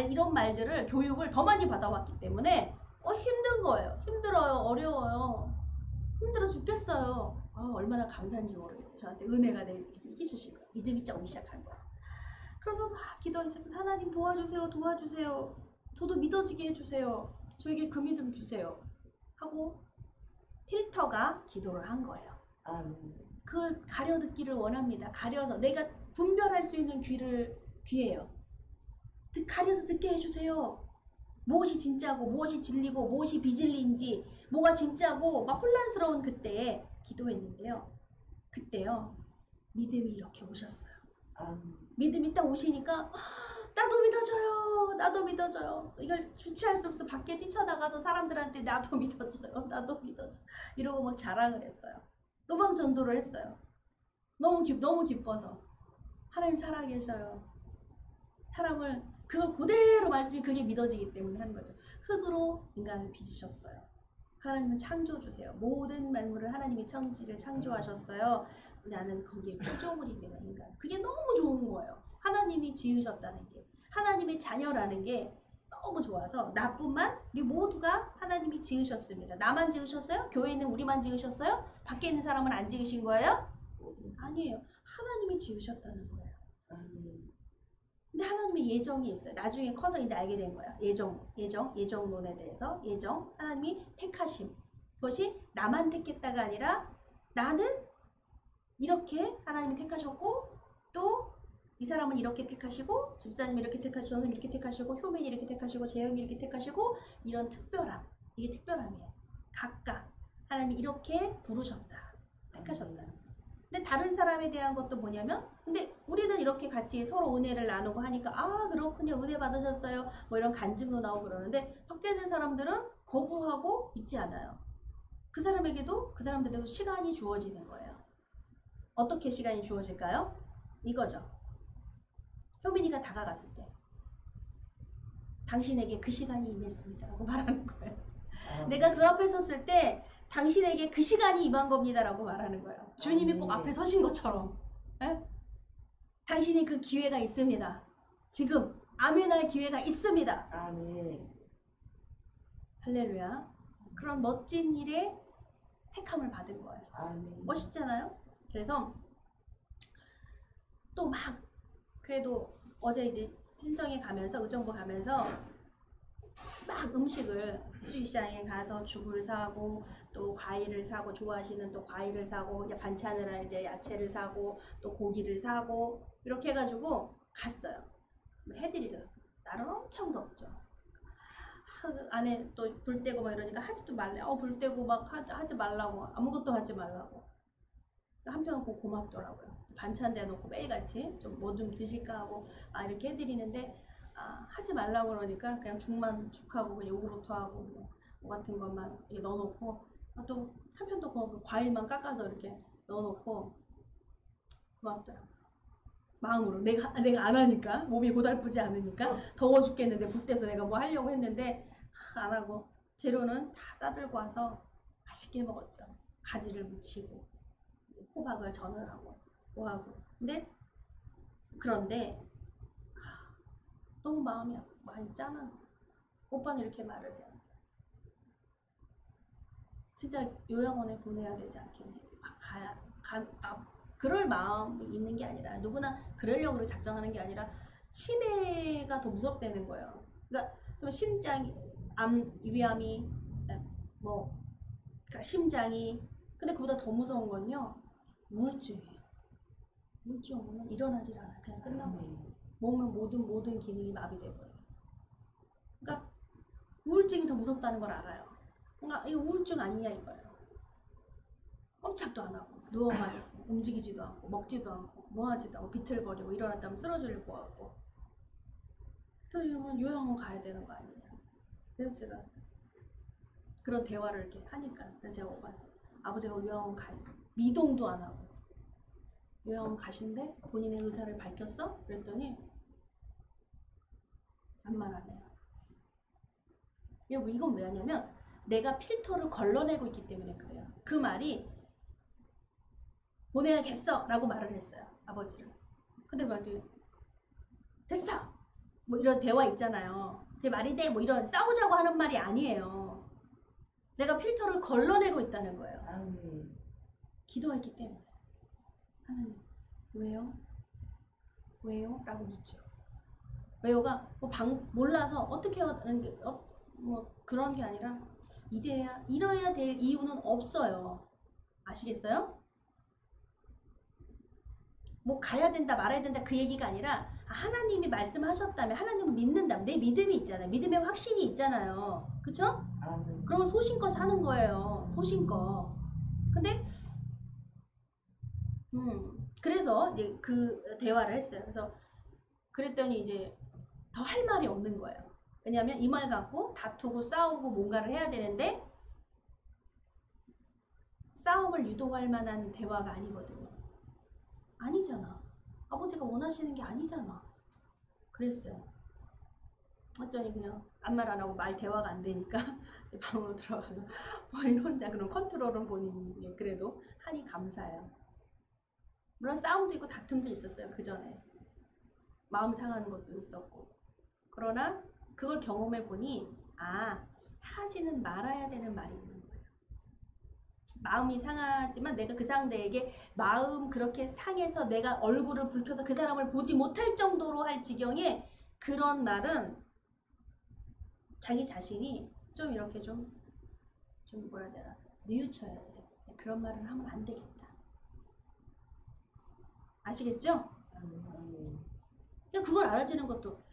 이런 말들을 교육을 더 많이 받아왔기 때문에 힘든 거예요. 힘들어요. 어려워요. 힘들어 죽겠어요. 얼마나 감사한지 모르겠어요. 저한테 은혜가 끼치신 거예요. 믿음이 오기 시작한 거예요. 그래서 막 기도했어요. 하나님 도와주세요. 도와주세요. 저도 믿어지게 해주세요. 저에게 그 믿음 주세요. 하고 필터가 기도를 한 거예요. 그걸 가려 듣기를 원합니다. 가려서 내가 분별할 수 있는 귀예요. 가려서 듣게 해주세요. 무엇이 진짜고 무엇이 진리고 무엇이 비진리인지 뭐가 진짜고 막 혼란스러운 그때에 기도했는데요. 그때요. 믿음이 이렇게 오셨어요. 믿음이 딱 오시니까 나도 믿어줘요. 나도 믿어줘요. 이걸 주체할 수 없어. 밖에 뛰쳐나가서 사람들한테 나도 믿어줘요. 나도 믿어줘. 이러고 막 자랑을 했어요. 또 막 전도를 했어요. 너무 기뻐서. 하나님 살아계셔요. 사람을 그걸 그대로 말씀이 그게 믿어지기 때문에 하는 거죠. 흙으로 인간을 빚으셨어요. 하나님은 창조주세요. 모든 만물을 하나님이 천지를 창조하셨어요. 나는 거기에 피조물입니다. 인간. 그게 너무 좋은 거예요. 하나님이 지으셨다는 게. 하나님의 자녀라는 게 너무 좋아서 나뿐만 우리 모두가 하나님이 지으셨습니다. 나만 지으셨어요? 교회에 있는 우리만 지으셨어요? 밖에 있는 사람은 안 지으신 거예요? 아니에요. 하나님이 지으셨다는 거예요. 근데 하나님의 예정이 있어요. 나중에 커서 이제 알게 된 거야. 예정론에 대해서. 하나님이 택하심. 그것이 나만 택했다가 아니라 나는 이렇게 하나님이 택하셨고 또 이 사람은 이렇게 택하시고 집사님이 이렇게 택하시고 저는 이렇게 택하시고 효민이 이렇게 택하시고 재영이 이렇게 택하시고 이런 특별함. 이게 특별함이에요. 각각 하나님이 이렇게 부르셨다. 택하셨다. 근데 다른 사람에 대한 것도 뭐냐면 근데 우리는 이렇게 같이 서로 은혜를 나누고 하니까 그렇군요. 은혜 받으셨어요. 뭐 이런 간증도 나오고 그러는데 밖에 있는 사람들은 거부하고 믿지 않아요. 그 사람들에게도 시간이 주어지는 거예요. 어떻게 시간이 주어질까요? 이거죠. 효민이가 다가갔을 때 당신에게 그 시간이 임했습니다 라고 말하는 거예요. 내가 그 앞에 섰을 때 당신에게 그 시간이 임한 겁니다 라고 말하는 거예요. 주님이 꼭 앞에 서신 것처럼. 에? 당신이 그 기회가 있습니다. 지금 아멘할 기회가 있습니다. 아멘. 할렐루야. 그런 멋진 일에 택함을 받은 거예요. 아멘. 멋있잖아요. 그래서 또 막 그래도 어제 이제 친정에 가면서 의정부 가면서 막 음식을 수시장에 가서 죽을 사고 또 과일을 사고 좋아하시는 또 과일을 사고 반찬을 이제 야채를 사고 또 고기를 사고 이렇게 해가지고 갔어요. 해드리려. 날은 엄청 덥죠. 안에 또 불 떼고 막 이러니까 하지도 말래. 불 떼고 막 하지 말라고 아무것도 하지 말라고. 한편 고맙더라고요. 반찬 대놓고 매일같이 좀 뭐 좀 드실까 하고 이렇게 해드리는데 하지 말라고 그러니까 그냥 죽하고 그냥 요구르트하고 뭐 같은 것만 넣어놓고 또 한편 또 과일만 깎아서 이렇게 넣어놓고 고맙더라고요. 마음으로 내가 안 하니까 몸이 고달프지 않으니까 더워 죽겠는데 불 때서 내가 뭐 하려고 했는데 안 하고 재료는 다 싸들고 와서 맛있게 먹었죠. 가지를 무치고 호박을 전을 하고 뭐하고 그런데 너무 마음이 많이 짠한 오빠는 이렇게 말을 해요. 진짜 요양원에 보내야 되지 않겠니? 그럴 마음이 있는 게 아니라 누구나 그러려고 작정하는 게 아니라 치매가 더 무섭다는 거예요. 그러니까 심장이 위암이, 뭐 그러니까 심장이. 근데 그보다 더 무서운 건요, 우울증이에요. 우울증은 일어나질 않아. 그냥 끝나버려요. 몸은 모든 기능이 마비돼버려요. 그러니까 우울증이 더 무섭다는 걸 알아요. 그러니까 이거 우울증 아니냐 이거예요. 꼼짝도 안 하고 누워만 있고 움직이지도 않고 먹지도 않고 뭐하지도 않고 비틀거리고 일어났다면 쓰러질 것 같고. 그래서 이러면 요양원 가야 되는 거 아니냐. 그래서 제가 그런 대화를 이렇게 하니까 그래서 제가 아버지가 요양원 가요. 미동도 안 하고 요양원 가신대? 본인의 의사를 밝혔어? 그랬더니 안 말하네요. 이건 왜 하냐면 내가 필터를 걸러내고 있기 때문에 그래요. 그 말이 보내야겠어 라고 말을 했어요. 아버지를. 근데 그랬더니 됐어! 뭐 이런 대화 있잖아요. 그게 말이 돼? 뭐 이런 싸우자고 하는 말이 아니에요. 내가 필터를 걸러내고 있다는 거예요. 기도했기 때문에. 하나님, 왜요? 왜요? 라고 묻죠. 왜요가 몰라서 어떻게 하는 게 뭐 그런 게 아니라 이래야 될 이유는 없어요. 아시겠어요? 뭐 가야 된다 말아야 된다 그 얘기가 아니라 하나님이 말씀하셨다면 하나님을 믿는다면 내 믿음이 있잖아요. 믿음의 확신이 있잖아요. 그쵸? 그러면 소신껏 사는 거예요. 소신껏. 근데 그래서 이제 그 대화를 했어요. 그래서 그랬더니 이제 더 할 말이 없는 거예요. 왜냐하면 이 말 갖고 다투고 싸우고 뭔가를 해야 되는데 싸움을 유도할 만한 대화가 아니거든요. 아니잖아. 아버지가 원하시는 게 아니잖아. 그랬어요. 했더니 그냥 아무 말 안 하고 말 대화가 안 되니까 방으로 들어가서 본인 혼자 그런 컨트롤은 본인이 그래도 하니 감사해요. 물론 싸움도 있고 다툼도 있었어요. 그 전에 마음 상하는 것도 있었고. 그러나 그걸 경험해 보니 하지는 말아야 되는 말이 있는 거예요. 마음이 상하지만 내가 그 상대에게 마음 그렇게 상해서 내가 얼굴을 붉혀서 그 사람을 보지 못할 정도로 할 지경에 그런 말은 자기 자신이 좀 이렇게 좀 뭐라 해야 되나 뉘우쳐야 돼요. 그런 말을 하면 안 되겠다. 아시겠죠? 그걸 알아지는 것도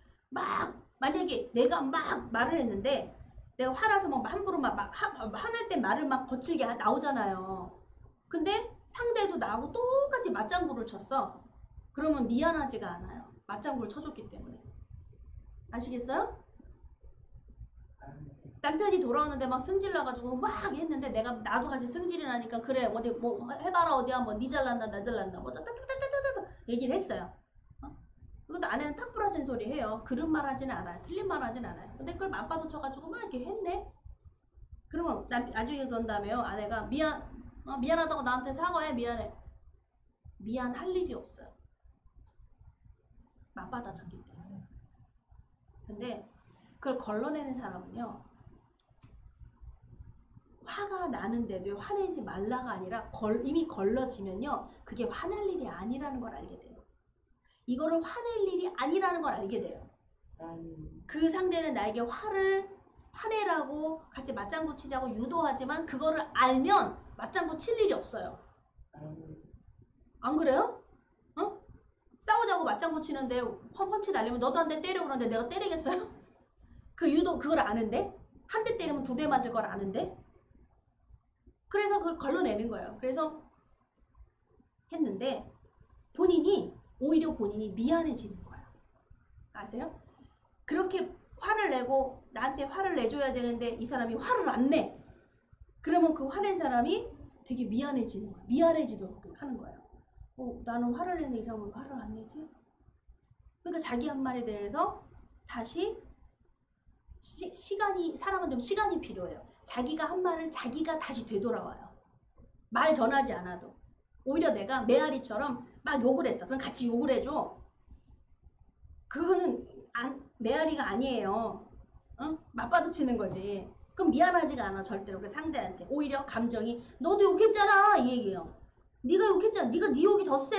만약에 내가 막 말을 했는데 내가 화나서 막 함부로 화날 때 말을 막 거칠게 나오잖아요. 근데 상대도 나하고 똑같이 맞장구를 쳤어. 그러면 미안하지가 않아요. 맞장구를 쳐줬기 때문에. 아시겠어요? 남편이 돌아오는데 막 승질 나가지고 막 했는데 나도 같이 승질이 나니까 그래 어디 뭐 해봐라 어디 한번 니 잘난다 나 잘난다 뭐 얘기를 했어요. 그것도 아내는 탁 부러진 소리 해요. 그런 말 하진 않아요. 틀린 말 하진 않아요. 근데 그걸 맞받아 쳐가지고 막 이렇게 했네? 그러면 나중에 그런 다음에요. 아내가 미안하다고 나한테 사과해. 미안해. 미안할 일이 없어요. 맞받아 쳤기 때문에. 근데 그걸 걸러내는 사람은요. 화가 나는데도 화내지 말라가 아니라 이미 걸러지면요. 그게 화낼 일이 아니라는 걸 알게 돼요. 이거를 화낼 일이 아니라는 걸 알게 돼요. 그 상대는 나에게 화내라고 같이 맞장구 치자고 유도하지만 그거를 알면 맞장구 칠 일이 없어요. 안 그래요? 어? 싸우자고 맞장구 치는데 펀치 날리면 너도 한 대 때려 그러는데 내가 때리겠어요? 그걸 아는데? 한 대 때리면 2대 맞을 걸 아는데? 그래서 그걸 걸러내는 거예요. 그래서 했는데 오히려 본인이 미안해지는 거예요. 아세요? 그렇게 화를 내고 나한테 화를 내줘야 되는데 이 사람이 화를 안 내. 그러면 그 화낸 사람이 되게 미안해지는 거예요. 미안해지도록 하는 거예요. 나는 화를 내는데 이 사람은 화를 안 내지? 그러니까 자기 한 말에 대해서 다시 사람은 좀 시간이 필요해요. 자기가 한 말을 자기가 다시 되돌아와요. 말 전하지 않아도. 오히려 내가 메아리처럼 막 욕을 했어. 그럼 같이 욕을 해줘. 그거는 메아리가 아니에요. 맞받아치는 거지. 그럼 미안하지가 않아 절대로 그 상대한테. 오히려 감정이 너도 욕했잖아 이 얘기예요. 네가 욕했잖아. 네 욕이 더 세.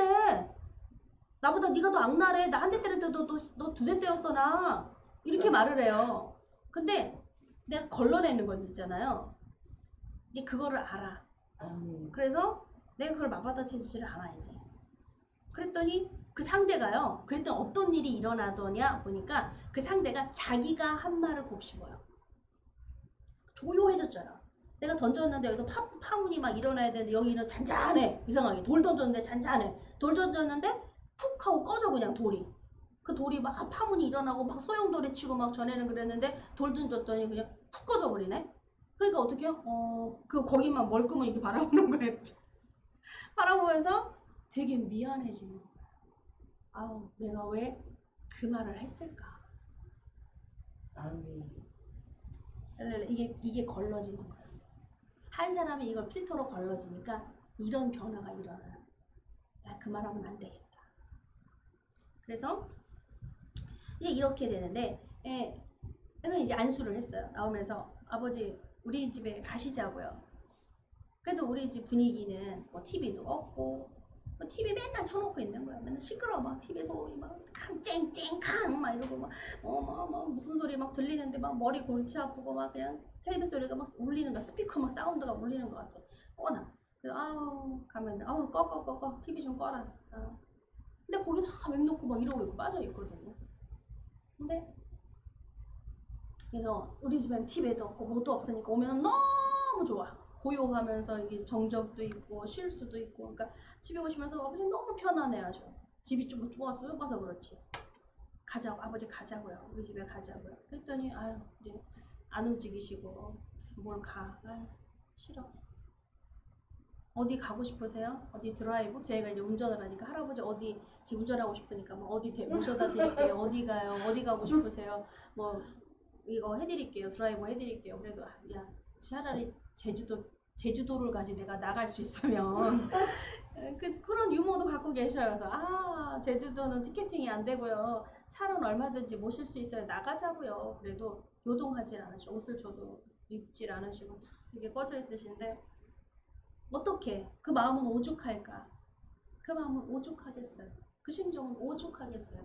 나보다 네가 더 악랄해. 나 한 대 때렸는데 너 2대 때렸어 나. 이렇게 말을 해요. 근데 내가 걸러내는 건 있잖아요. 이제 그거를 알아. 아멘. 그래서 내가 그걸 맞받아치지를 않아야지. 그랬더니 그 상대가요. 그랬더니 어떤 일이 일어나더냐 보니까 그 상대가 자기가 한 말을 곱씹어요. 조용해졌잖아. 내가 던졌는데 여기서 파문이 막 일어나야 되는데 여기는 잔잔해. 이상하게 돌 던졌는데 잔잔해. 돌 던졌는데 푹 하고 꺼져 그냥 돌이. 그 돌이 막 파문이 일어나고 막 소용돌이 치고 막 전에는 그랬는데 돌 던졌더니 그냥 푹 꺼져 버리네. 그러니까 어떻게 해요? 그 거기만 멀끔히 이렇게 바라보는 거예요. 이렇게. 바라보면서 되게 미안해지는 거예요. 아우 내가 왜 그 말을 했을까? 아멘. 이게 걸러지는 거예요. 한 사람이 이걸 필터로 걸러지니까 이런 변화가 일어나요. 야, 그 말하면 안 되겠다. 그래서 이제 이렇게 되는데, 저는 이제 안수를 했어요. 나오면서 아버지 우리 집에 가시자고요. 그래도 우리 집 분위기는 뭐 TV도 없고 뭐 TV 맨날 켜놓고 있는 거야. 맨날 시끄러워. 막 TV 소리 막 쨍쨍캉 막 이러고 막 무슨 소리 막 들리는데 막 머리 골치 아프고 막 그냥 테레비 소리가 막 울리는 거야. 스피커 막 사운드가 울리는 것 같아. 꺼나. 그래서 아우 가면 아우 꺼 TV 좀 꺼라. 근데 거기 다 맥놓고 막 이러고 있고 빠져 있거든요. 근데 그래서 우리 집엔 TV도 없고 뭐도 없으니까 오면 너무 좋아. 고요하면서 이게 정적도 있고 쉴 수도 있고 그러니까 집에 오시면서 아버지 너무 편안해 하셔. 집이 좀 좁아서 그렇지. 가자고 아버지 가자고요. 우리 집에 가자고요. 그랬더니 아유 이제 안 움직이시고 뭘 가. 아유 싫어. 어디 가고 싶으세요? 어디 드라이브? 저희가 이제 운전을 하니까 할아버지 어디 지금 운전하고 싶으니까 뭐 어디 모셔다 드릴게요. 어디 가요? 어디 가고 싶으세요? 뭐 이거 해드릴게요. 드라이브 해드릴게요. 그래도 야 차라리 제주도를 가지 내가 나갈 수 있으면 그런 유머도 갖고 계셔요. 그래서 제주도는 티켓팅이 안 되고요. 차로는 얼마든지 모실 수 있어요. 나가자고요. 그래도 요동하질 않으시고 옷을 저도 입질 않으시고 이게 꺼져 있으신데 어떻게 그 마음은 오죽할까? 그 마음은 오죽하겠어요. 그 심정은 오죽하겠어요.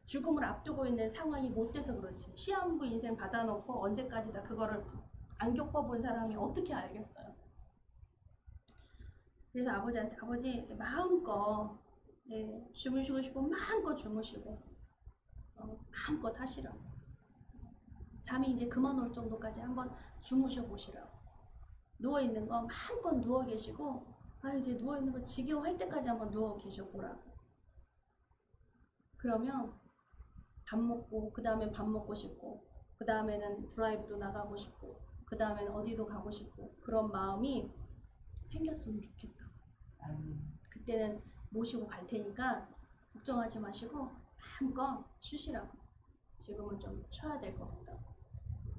죽음을 앞두고 있는 상황이 못 돼서 그렇지. 시한부 인생 받아놓고 언제까지다 그거를 안 겪어본 사람이 어떻게 알겠어요. 그래서 아버지한테 아버지 마음껏 주무시고 싶으면 마음껏 주무시고 마음껏 하시라고. 잠이 이제 그만 올 정도까지 한번 주무셔 보시라고. 누워있는 거 마음껏 누워 계시고 이제 누워있는 거 지겨워할 때까지 한번 누워 계셔 보라고. 그러면 밥 먹고 그 다음에 밥 먹고 싶고 그 다음에는 드라이브도 나가고 싶고 그 다음에는 어디도 가고 싶고 그런 마음이 생겼으면 좋겠다. 그때는 모시고 갈 테니까 걱정하지 마시고 마음껏 쉬시라고. 지금은 좀 쉬어야 될 것 같다.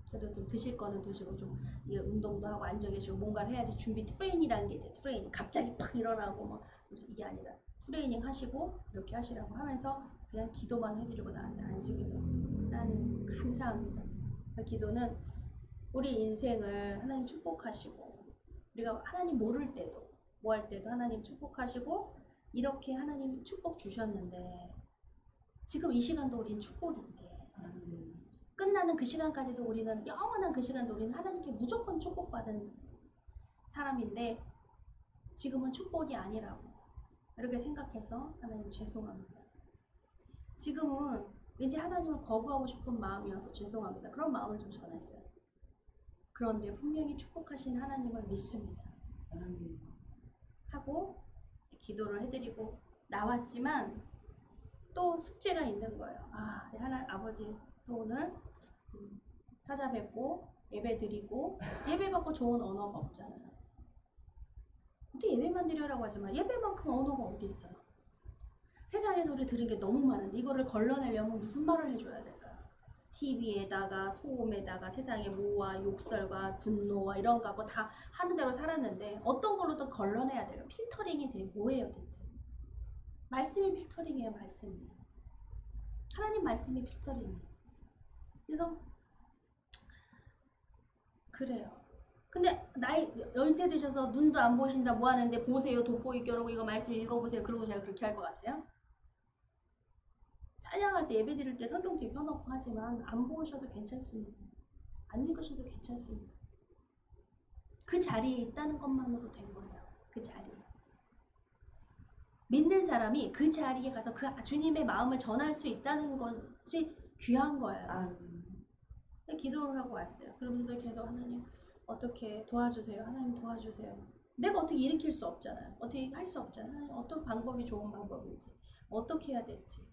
그래도 좀 드실 거는 드시고 좀 운동도 하고 앉아 계시고 뭔가를 해야지. 준비 트레이닝이라는 게 이제 트레이닝 갑자기 팍 일어나고 뭐 이게 아니라 트레이닝 하시고 이렇게 하시라고 하면서 그냥 기도만 해드리고 나서 안수기도. 하나님 감사합니다. 그 기도는 우리 인생을 하나님 축복하시고 우리가 하나님 모를 때도 뭐 할 때도 하나님 축복하시고 이렇게 하나님 축복 주셨는데 지금 이 시간도 우린 축복인데 끝나는 그 시간까지도 우리는 영원한 그 시간도 우리는 하나님께 무조건 축복받은 사람인데 지금은 축복이 아니라고 이렇게 생각해서 하나님 죄송합니다. 지금은 왠지 하나님을 거부하고 싶은 마음이어서 죄송합니다. 그런 마음을 좀 전했어요. 그런데 분명히 축복하신 하나님을 믿습니다. 하고 기도를 해드리고 나왔지만 또 숙제가 있는 거예요. 아버지 또 오늘 찾아뵙고 예배 드리고 예배 받고 좋은 언어가 없잖아요. 근데 예배만 드리라고 하지만 예배만큼 언어가 어디 있어요? 세상에서 우리 들은 게 너무 많은데 이거를 걸러내려면 무슨 말을 해줘야 될까요? TV에다가 소음에다가 세상의 모와 욕설과 분노와 이런 거 다 하는 대로 살았는데 어떤 걸로 더 걸러내야 돼요? 필터링이 돼 뭐예요 대체? 말씀이 필터링이에요. 말씀이. 하나님 말씀이 필터링이에요. 그래서 그래요. 근데 나이 연세 드셔서 눈도 안 보신다 뭐 하는데 보세요 돋보이 겨루고 이거 말씀 읽어보세요 그러고 제가 그렇게 할 것 같아요? 찬양할 때 예배 드릴 때 성경책 펴놓고 하지만 안 보셔도 괜찮습니다. 안 읽으셔도 괜찮습니다. 그 자리에 있다는 것만으로 된 거예요. 그 자리에. 믿는 사람이 그 자리에 가서 그 주님의 마음을 전할 수 있다는 것이 귀한 거예요. 기도를 하고 왔어요. 그러면서도 계속 하나님 어떻게 도와주세요. 하나님 도와주세요. 내가 어떻게 일으킬 수 없잖아요. 어떻게 할 수 없잖아요. 하나님 어떤 방법이 좋은 방법인지 어떻게 해야 될지.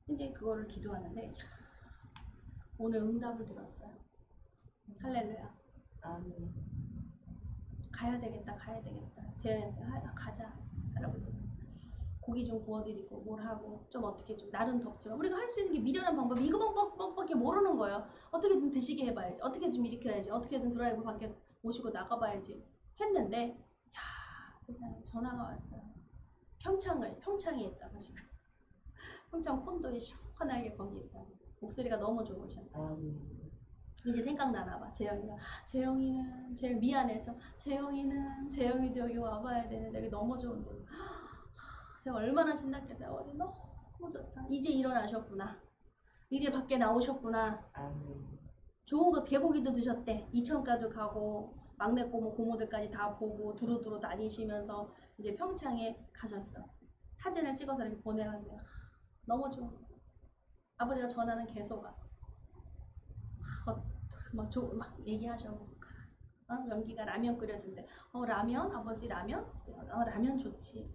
근데 그거를 기도하는데 야, 오늘 응답을 들었어요. 할렐루야. 가야 되겠다. 재현한테 가자. 할아버지 고기 좀 구워드리고 뭘 하고 좀 어떻게 좀 날은 덥지만 우리가 할 수 있는 게 미련한 방법 이거 방법밖에 모르는 거예요. 어떻게든 드시게 해봐야지. 어떻게 좀 일으켜야지. 어떻게든 드라이브 밖에 모시고 나가봐야지. 했는데 야 세상에 전화가 왔어요. 평창에 있다고 지금. 평창 콘도에 시원하게 거기 있다고. 목소리가 너무 좋으셨다. 이제 생각나나 봐. 재영이는 제일 미안해서 재영이도 여기 와봐야 되는데 여기 너무 좋은데 제가 얼마나 신났겠어요. 어디 너무 좋다. 이제 일어나셨구나. 이제 밖에 나오셨구나. 좋은 거 개고기도 드셨대. 이천가도 가고 막내 고모들까지 다 보고 두루두루 다니시면서 이제 평창에 가셨어. 사진을 찍어서 이렇게 보내왔네요. 너무 좋아. 아버지가 전화는 계속 와. 막 얘기하셔. 명기가 라면 끓여준대. 라면? 아버지 라면? 라면 좋지.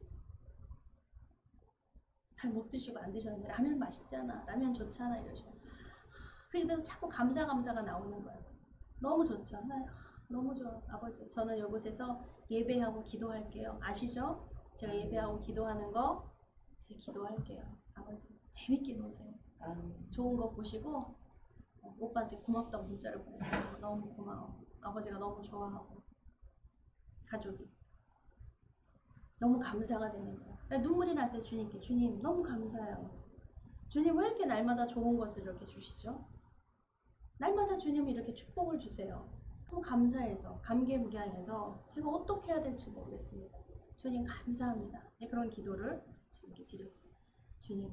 잘 못 드시고 안 드셨는데 라면 맛있잖아. 라면 좋잖아. 이러셔. 그 입에서 자꾸 감사가 나오는 거야. 너무 좋죠. 너무 좋아. 아버지 저는 이곳에서 예배하고 기도할게요. 아시죠? 제가 예배하고 기도하는 거 제가 기도할게요. 아버지 재밌게 노세요. 좋은 거 보시고 오빠한테 고맙다고 문자를 보냈어요. 너무 고마워. 아버지가 너무 좋아하고 가족이 너무 감사가 되는 거야. 눈물이 났어요. 주님께. 주님 너무 감사해요. 주님 왜 이렇게 날마다 좋은 것을 이렇게 주시죠? 날마다 주님이 이렇게 축복을 주세요. 너무 감사해서 감개무량해서 제가 어떻게 해야 될지 모르겠습니다. 주님 감사합니다. 네, 그런 기도를 주님께 드렸어요. 주님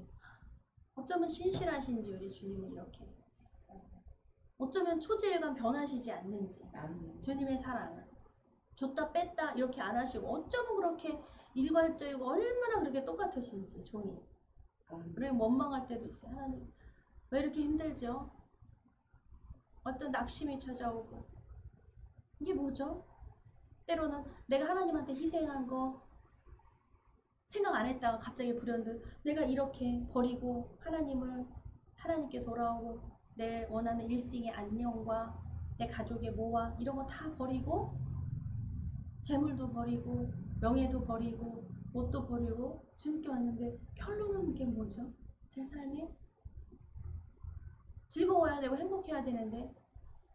어쩌면 신실하신지 우리 주님은 이렇게 어쩌면 초지일관 변하시지 않는지 주님의 사랑을 줬다 뺐다 이렇게 안 하시고 어쩌면 그렇게 일괄적이고 얼마나 그렇게 똑같으신지 종이 우리는 원망할 때도 있어요. 하나님 왜 이렇게 힘들죠? 어떤 낙심이 찾아오고 이게 뭐죠? 때로는 내가 하나님한테 희생한 거 생각 안 했다가 갑자기 불현듯 내가 이렇게 버리고 하나님께 돌아오고 내 원하는 일생의 안녕과 내 가족의 모와 이런 거 다 버리고 재물도 버리고 명예도 버리고 옷도 버리고 주님께 왔는데 결론은 이게 뭐죠? 제 삶이 즐거워야 되고 행복해야 되는데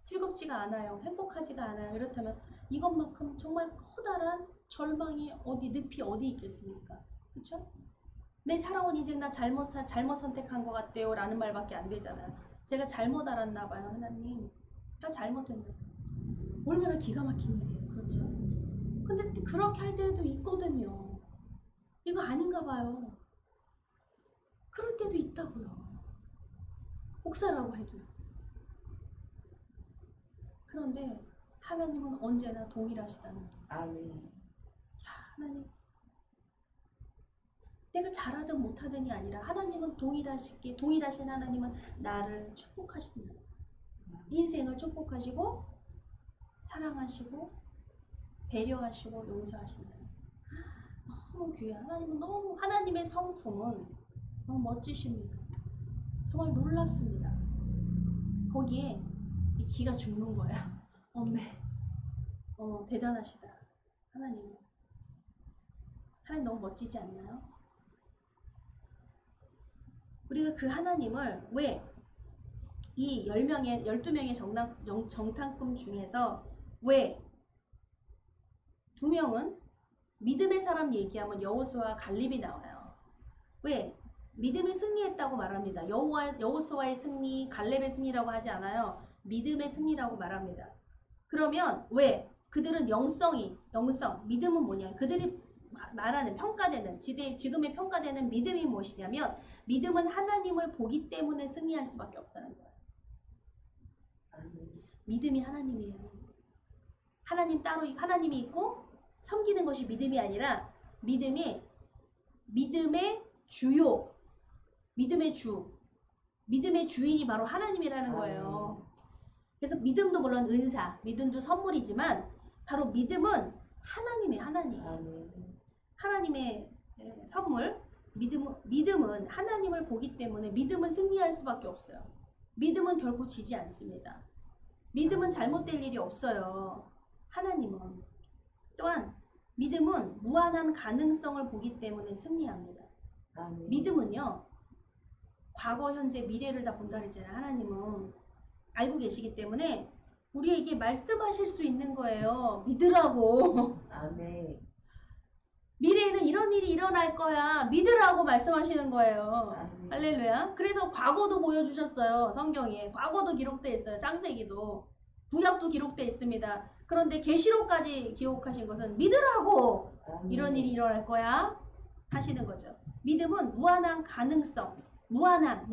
즐겁지가 않아요. 행복하지가 않아요. 이렇다면 이것만큼 정말 커다란 절망이 늪이 어디 있겠습니까? 그렇죠? 내 살아온 인생 나 잘못 선택한 것 같대요 라는 말밖에 안 되잖아요. 제가 잘못 알았나 봐요. 하나님 나 잘못했나 얼마나 기가 막힌 일이에요. 그렇죠? 근데 그렇게 할 때도 있거든요. 이거 아닌가 봐요. 그럴 때도 있다고요. 목사라고 해도요. 그런데 하나님은 언제나 동일하시다는 거예요. 야, 하나님 내가 잘하든 못하든이 아니라 하나님은 동일하신 하나님은 나를 축복하신다. 인생을 축복하시고 사랑하시고 배려하시고 용서하신다. 너무 귀해요. 하나님의 성품은 너무 멋지십니다. 정말 놀랍습니다. 거기에 이 기가 죽는 거야. 엄매. 대단하시다. 하나님 너무 멋지지 않나요? 우리가 그 하나님을 왜 이 12명의 정탐꾼 중에서 왜 2명은 믿음의 사람 얘기하면 여호수아와 갈렙이 나와요. 왜? 믿음이 승리했다고 말합니다. 여호수아의 승리, 갈렙의 승리라고 하지 않아요. 믿음의 승리라고 말합니다. 그러면 왜? 그들은 영성, 믿음은 뭐냐? 그들이 말하는 평가되는 지금의 평가되는 믿음이 무엇이냐면 믿음은 하나님을 보기 때문에 승리할 수밖에 없다는 거예요. 믿음이 하나님이에요. 하나님 따로 하나님이 있고 섬기는 것이 믿음이 아니라 믿음의 주요, 믿음의 주인이 바로 하나님이라는 거예요. 그래서 믿음도 물론 은사, 믿음도 선물이지만 바로 믿음은 하나님. 하나님의 선물. 믿음은 하나님을 보기 때문에 믿음은 승리할 수밖에 없어요. 믿음은 결코 지지 않습니다. 믿음은 잘못될 일이 없어요. 하나님은. 또한 믿음은 무한한 가능성을 보기 때문에 승리합니다. 믿음은요. 과거, 현재, 미래를 다 본다 그랬잖아요. 하나님은. 알고 계시기 때문에 우리에게 말씀하실 수 있는 거예요. 믿으라고. 아멘. 미래에는 이런 일이 일어날 거야. 믿으라고 말씀하시는 거예요. 아멘. 할렐루야. 그래서 과거도 보여주셨어요. 성경에. 과거도 기록되어 있어요. 창세기도. 구약도 기록되어 있습니다. 그런데 계시록까지 기록하신 것은 믿으라고 아멘. 이런 일이 일어날 거야 하시는 거죠. 믿음은 무한한 가능성, 무한함을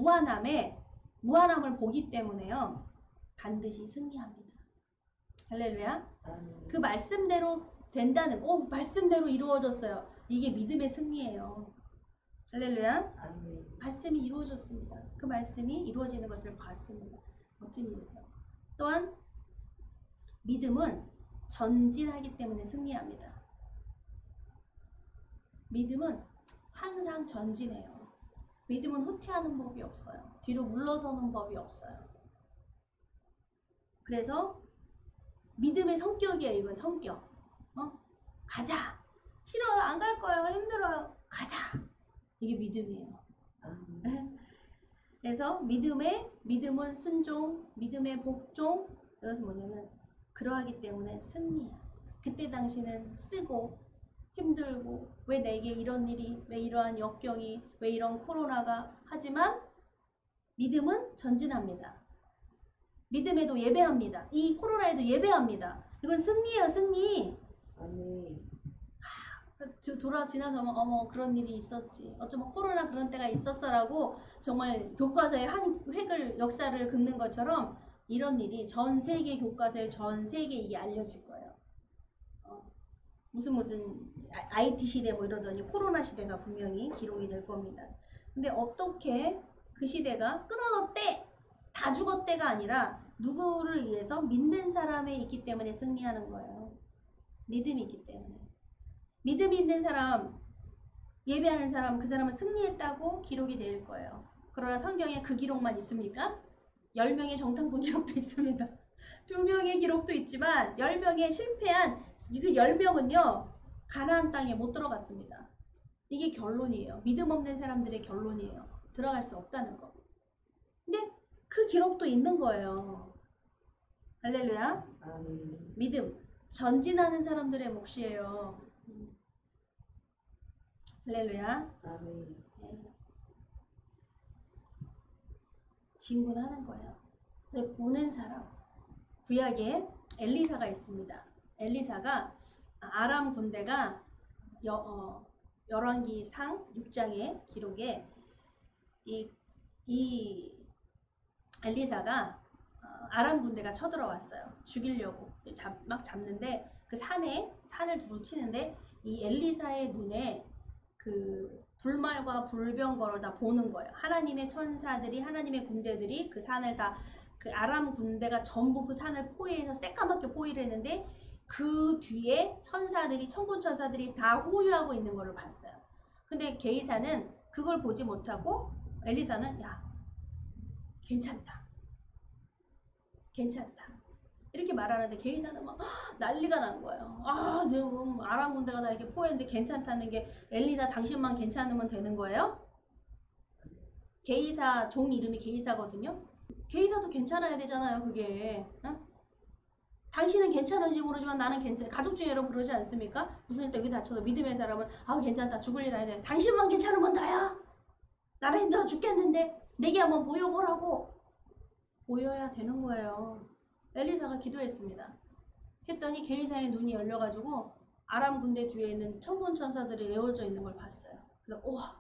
보기 때문에요. 반드시 승리합니다. 할렐루야. 아멘. 그 말씀대로 된다는 말씀대로 이루어졌어요. 이게 믿음의 승리예요. 할렐루야. 아멘. 말씀이 이루어졌습니다. 그 말씀이 이루어지는 것을 봤습니다. 멋진 일이죠. 또한 믿음은 전진하기 때문에 승리합니다. 믿음은 항상 전진해요. 믿음은 후퇴하는 법이 없어요. 뒤로 물러서는 법이 없어요. 그래서 믿음의 성격이에요. 이건 성격. 가자. 싫어요. 안 갈 거예요. 힘들어요. 가자. 이게 믿음이에요. 그래서 믿음은 순종, 믿음의 복종. 이것은 뭐냐면 그러하기 때문에 승리야. 그때 당시는 쓰고 힘들고 왜 내게 이런 일이, 왜 이러한 역경이, 왜 이런 코로나가, 하지만 믿음은 전진합니다. 믿음에도 예배합니다. 이 코로나에도 예배합니다. 이건 승리예요. 승리. 아멘. 지나서 어머 그런 일이 있었지. 어쩌면 코로나 그런 때가 있었어라고 정말 교과서의 한 획을 역사를 긋는 것처럼 이런 일이 전 세계 교과서에 전 세계에 이게 알려질 거예요. 무슨 IT 시대 뭐 이러더니 코로나 시대가 분명히 기록이 될 겁니다. 근데 어떻게 그 시대가 끊어졌대, 다 죽었대가 아니라 누구를 위해서 믿는 사람에 있기 때문에 승리하는 거예요. 믿음이 있기 때문에. 믿음이 있는 사람, 예배하는 사람, 그 사람은 승리했다고 기록이 될 거예요. 그러나 성경에 그 기록만 있습니까? 10명의 정탐꾼 기록도 있습니다. 2명의 기록도 있지만 10명의 실패한 그 10명은요. 가나안 땅에 못 들어갔습니다. 이게 결론이에요. 믿음 없는 사람들의 결론이에요. 들어갈 수 없다는 거. 근데 그 기록도 있는 거예요. 할렐루야. 아멘. 믿음. 전진하는 사람들의 몫이에요. 할렐루야. 아멘. 진군하는 거예요. 근데 보는 사람. 구약에 엘리사가 있습니다. 엘리사가 아람 군대가 열왕기상 6장의 기록에 이 엘리사가 아람 군대가 쳐들어왔어요. 죽이려고 막 잡는데 그 산을 두루치는데 이 엘리사의 눈에 그 불말과 불병거를 다 보는 거예요. 하나님의 천사들이, 하나님의 군대들이 그 산을 다, 그 아람 군대가 전부 그 산을 포위해서 새까맣게 포위를 했는데 그 뒤에 천사들이, 천군 천사들이 다 호위하고 있는 것을 봤어요. 근데 게이사는 그걸 보지 못하고 엘리사는 야, 괜찮다. 이렇게 말하는데 게이사는 막 난리가 난 거예요. 지금 아람 군대가 다 이렇게 포위했는데 괜찮다는 게 엘리사 당신만 괜찮으면 되는 거예요? 게이사 종 이름이 게이사거든요. 게이사도 괜찮아야 되잖아요. 그게. 당신은 괜찮은지 모르지만 나는 괜찮아. 가족 중에 여러분 그러지 않습니까? 무슨 일 때 여기 다쳐도 믿음의 사람은 괜찮다. 죽을 일 아니야. 당신만 괜찮으면 다야. 나는 힘들어 죽겠는데 내게 한번 보여보라고. 보여야 되는 거예요. 엘리사가 기도했습니다. 했더니 게이사의 눈이 열려가지고 아람 군대 뒤에 있는 천군 천사들이 에워져 있는 걸 봤어요. 그래서 우와.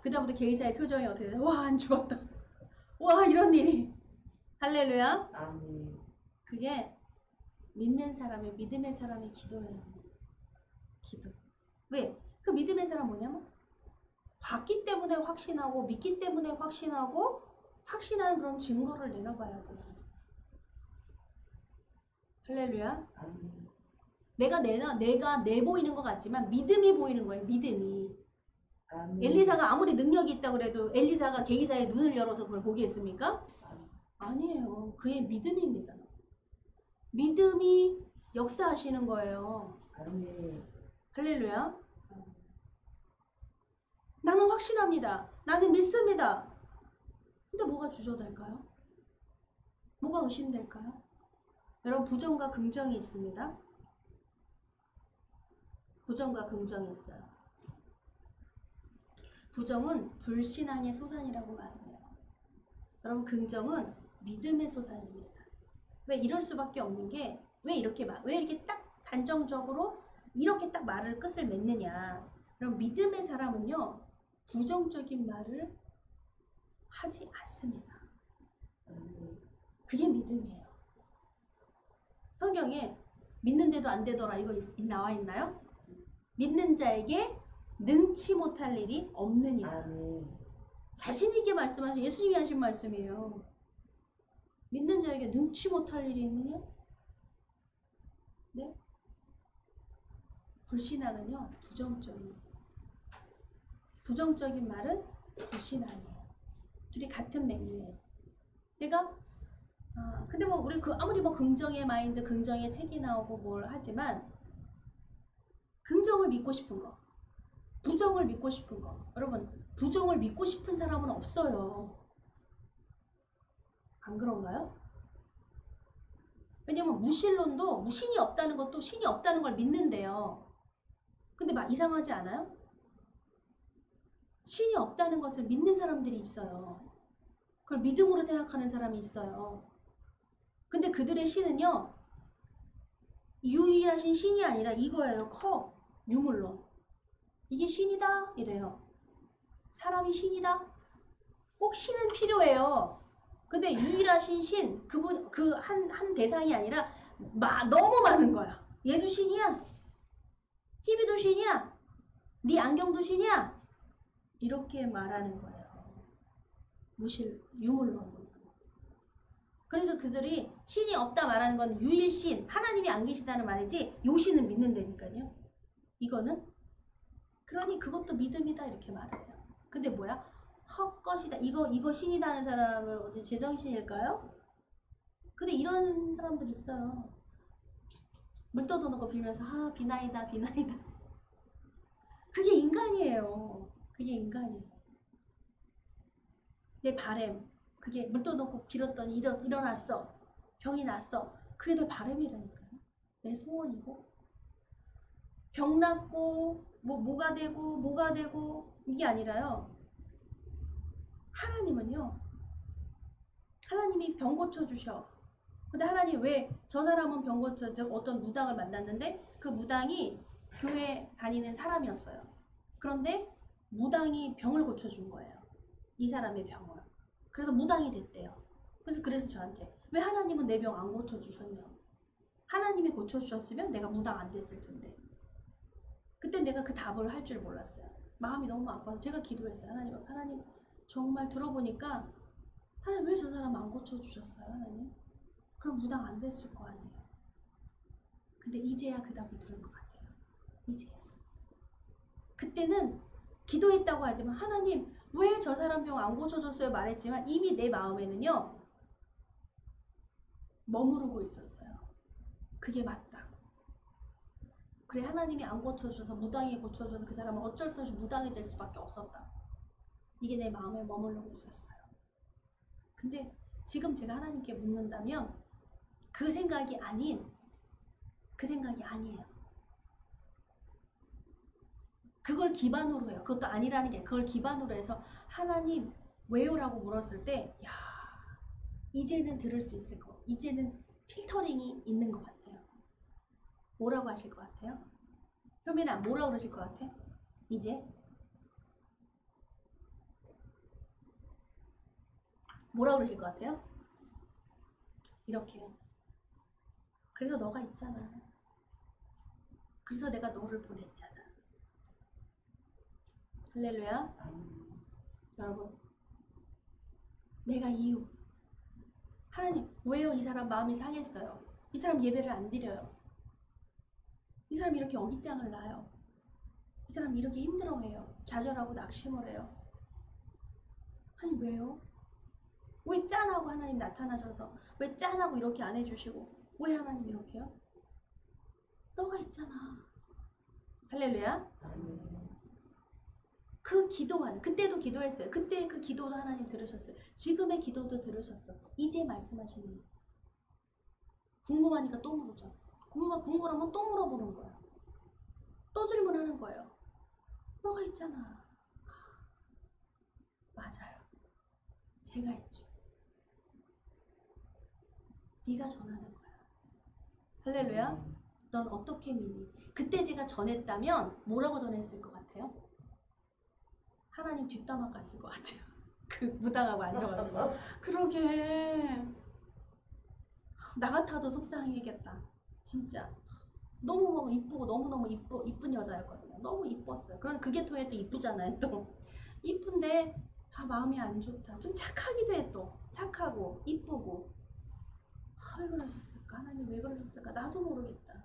그다음부터 게이사의 표정이 어떻게 돼요? 와, 안 죽었다. 와, 이런 일이. 할렐루야. 아멘. 그게 믿는 사람의 믿음의 사람의 기도예요. 기도. 왜? 그 믿음의 사람 뭐냐면 봤기 때문에 확신하고 믿기 때문에 확신하고 확신하는 그런 증거를 내려봐야 돼요. 할렐루야. 아멘. 내가 내보이는 것 같지만 믿음이 보이는 거예요. 믿음이. 아멘. 엘리사가 아무리 능력이 있다고 그래도 엘리사가 게이사의 눈을 열어서 그걸 보게 했습니까? 아니에요. 그의 믿음입니다. 믿음이 역사하시는 거예요. 아멘. 할렐루야. 나는 확신합니다. 나는 믿습니다. 근데 뭐가 주저될까요? 뭐가 의심될까요? 여러분, 부정과 긍정이 있습니다. 부정과 긍정이 있어요. 부정은 불신앙의 소산이라고 말해요. 여러분, 긍정은 믿음의 소산입니다. 왜 이럴 수밖에 없는 게 왜 이렇게 딱 단정적으로 이렇게 딱 말을 끝을 맺느냐. 그럼 믿음의 사람은요, 부정적인 말을 하지 않습니다. 그게 믿음이에요. 성경에 믿는데도 안 되더라 이거 나와 있나요? 믿는 자에게 능치 못할 일이 없느니라. 아멘. 자신 있게 말씀하신 예수님이 하신 말씀이에요. 믿는 자에게 능치 못할 일이 있느냐? 네? 불신앙은요, 부정적인 말은 불신앙이에요. 둘이 같은 맥류예요. 그러니까 근데 뭐 우리 아무리 뭐 긍정의 마인드, 긍정의 책이 나오고 뭘 하지만 긍정을 믿고 싶은 거, 부정을 믿고 싶은 거. 여러분, 부정을 믿고 싶은 사람은 없어요. 안 그런가요? 왜냐면 무신론도 신이 없다는 것도 신이 없다는 걸 믿는데요. 근데 막 이상하지 않아요? 신이 없다는 것을 믿는 사람들이 있어요. 그걸 믿음으로 생각하는 사람이 있어요. 근데 그들의 신은요, 유일하신 신이 아니라 이거예요. 유물론. 이게 신이다? 이래요. 사람이 신이다? 꼭 신은 필요해요. 근데 유일하신 신, 그분, 한 대상이 아니라 너무 많은 거야. 얘도 신이야? TV도 신이야? 네 안경도 신이야? 이렇게 말하는 거예요. 유물론. 그러니까 그들이 신이 없다 말하는 건 유일신, 하나님이 안 계시다는 말이지 요 신은 믿는다니까요. 이거는 그러니 그것도 믿음이다 이렇게 말해요. 근데 뭐야? 헛것이다. 이거 신이다 하는 사람을 어디 제정신일까요? 근데 이런 사람들 있어요. 물 떠도는 거 빌면서 비나이다. 그게 인간이에요. 그게 인간이에요. 내 바램. 그게 물 떠놓고 빌었더니 일어났어. 병이 났어. 그게 내 바램이라니까요. 내 소원이고. 병 났고 뭐가 되고 이게 아니라요. 하나님은요. 하나님이 병 고쳐주셔. 근데 하나님 왜 저 사람은 병 고쳐줘? 어떤 무당을 만났는데 그 무당이 교회 다니는 사람이었어요. 그런데 무당이 병을 고쳐준 거예요. 이 사람의 병을. 그래서 무당이 됐대요. 그래서 저한테 왜 하나님은 내 병 안 고쳐주셨냐? 하나님이 고쳐주셨으면 내가 무당 안 됐을 텐데. 그때 내가 그 답을 할 줄 몰랐어요. 마음이 너무 아파서 제가 기도했어요. 하나님 정말 들어보니까 하나님 왜 저 사람 안 고쳐주셨어요? 하나님? 그럼 무당 안 됐을 거 아니에요. 근데 이제야 그 답을 들은 것 같아요. 이제야. 그때는 기도했다고 하지만 하나님 왜 저 사람 병 안 고쳐줬어요? 말했지만 이미 내 마음에는요. 머무르고 있었어요. 그게 맞다. 그래 하나님이 안 고쳐줘서 무당이 고쳐줘서 그 사람은 어쩔 수 없이 무당이 될 수밖에 없었다. 이게 내 마음에 머무르고 있었어요. 근데 지금 제가 하나님께 묻는다면 그 생각이 아니에요. 그걸 기반으로 해요. 그것도 아니라는 게 그걸 기반으로 해서 하나님 왜요라고 물었을 때 야, 이제는 들을 수 있을 거. 이제는 필터링이 있는 것 같아요. 뭐라고 하실 것 같아요? 효민아 뭐라고 그러실 것 같아? 이제? 뭐라고 그러실 것 같아요? 이렇게요. 그래서 너가 있잖아. 그래서 내가 너를 보냈잖아. 할렐루야. 여러분, 내가 이유. 하나님, 왜요? 이 사람 마음이 상했어요. 이 사람 예배를 안 드려요. 이 사람이 이렇게 어깃장을 놔요. 이 사람이 이렇게 힘들어해요. 좌절하고 낙심을 해요. 하나님 왜요? 왜 짠하고 하나님 나타나셔서 왜 짠하고 이렇게 안 해주시고 왜 하나님 이렇게요? 너가 있잖아. 할렐루야. 그 기도하는 그때도 기도했어요. 그때 그 기도도 하나님 들으셨어요. 지금의 기도도 들으셨어. 이제 말씀하시는 궁금하니까 또 물어줘. 궁금하면 또 물어보는 거야. 또 질문하는 거예요. 너가 있잖아. 맞아요. 제가 있죠. 네가 전하는 거야. 할렐루야. 넌 어떻게 믿니? 그때 제가 전했다면 뭐라고 전했을 것 같아요? 하나님 뒷담화 갔을 것 같아요. 그 무당하고 앉아가지고 그러게 나 같아도 속상해겠다. 진짜 너무너무 이쁘고 너무너무 이쁜 여자였거든요. 너무 이뻤어요. 그럼 그게 통해 또 이쁘잖아요. 또 이쁜데 마음이 안 좋다. 좀 착하기도 해. 또 착하고 이쁘고 왜 그러셨을까? 하나님 왜 그러셨을까? 나도 모르겠다.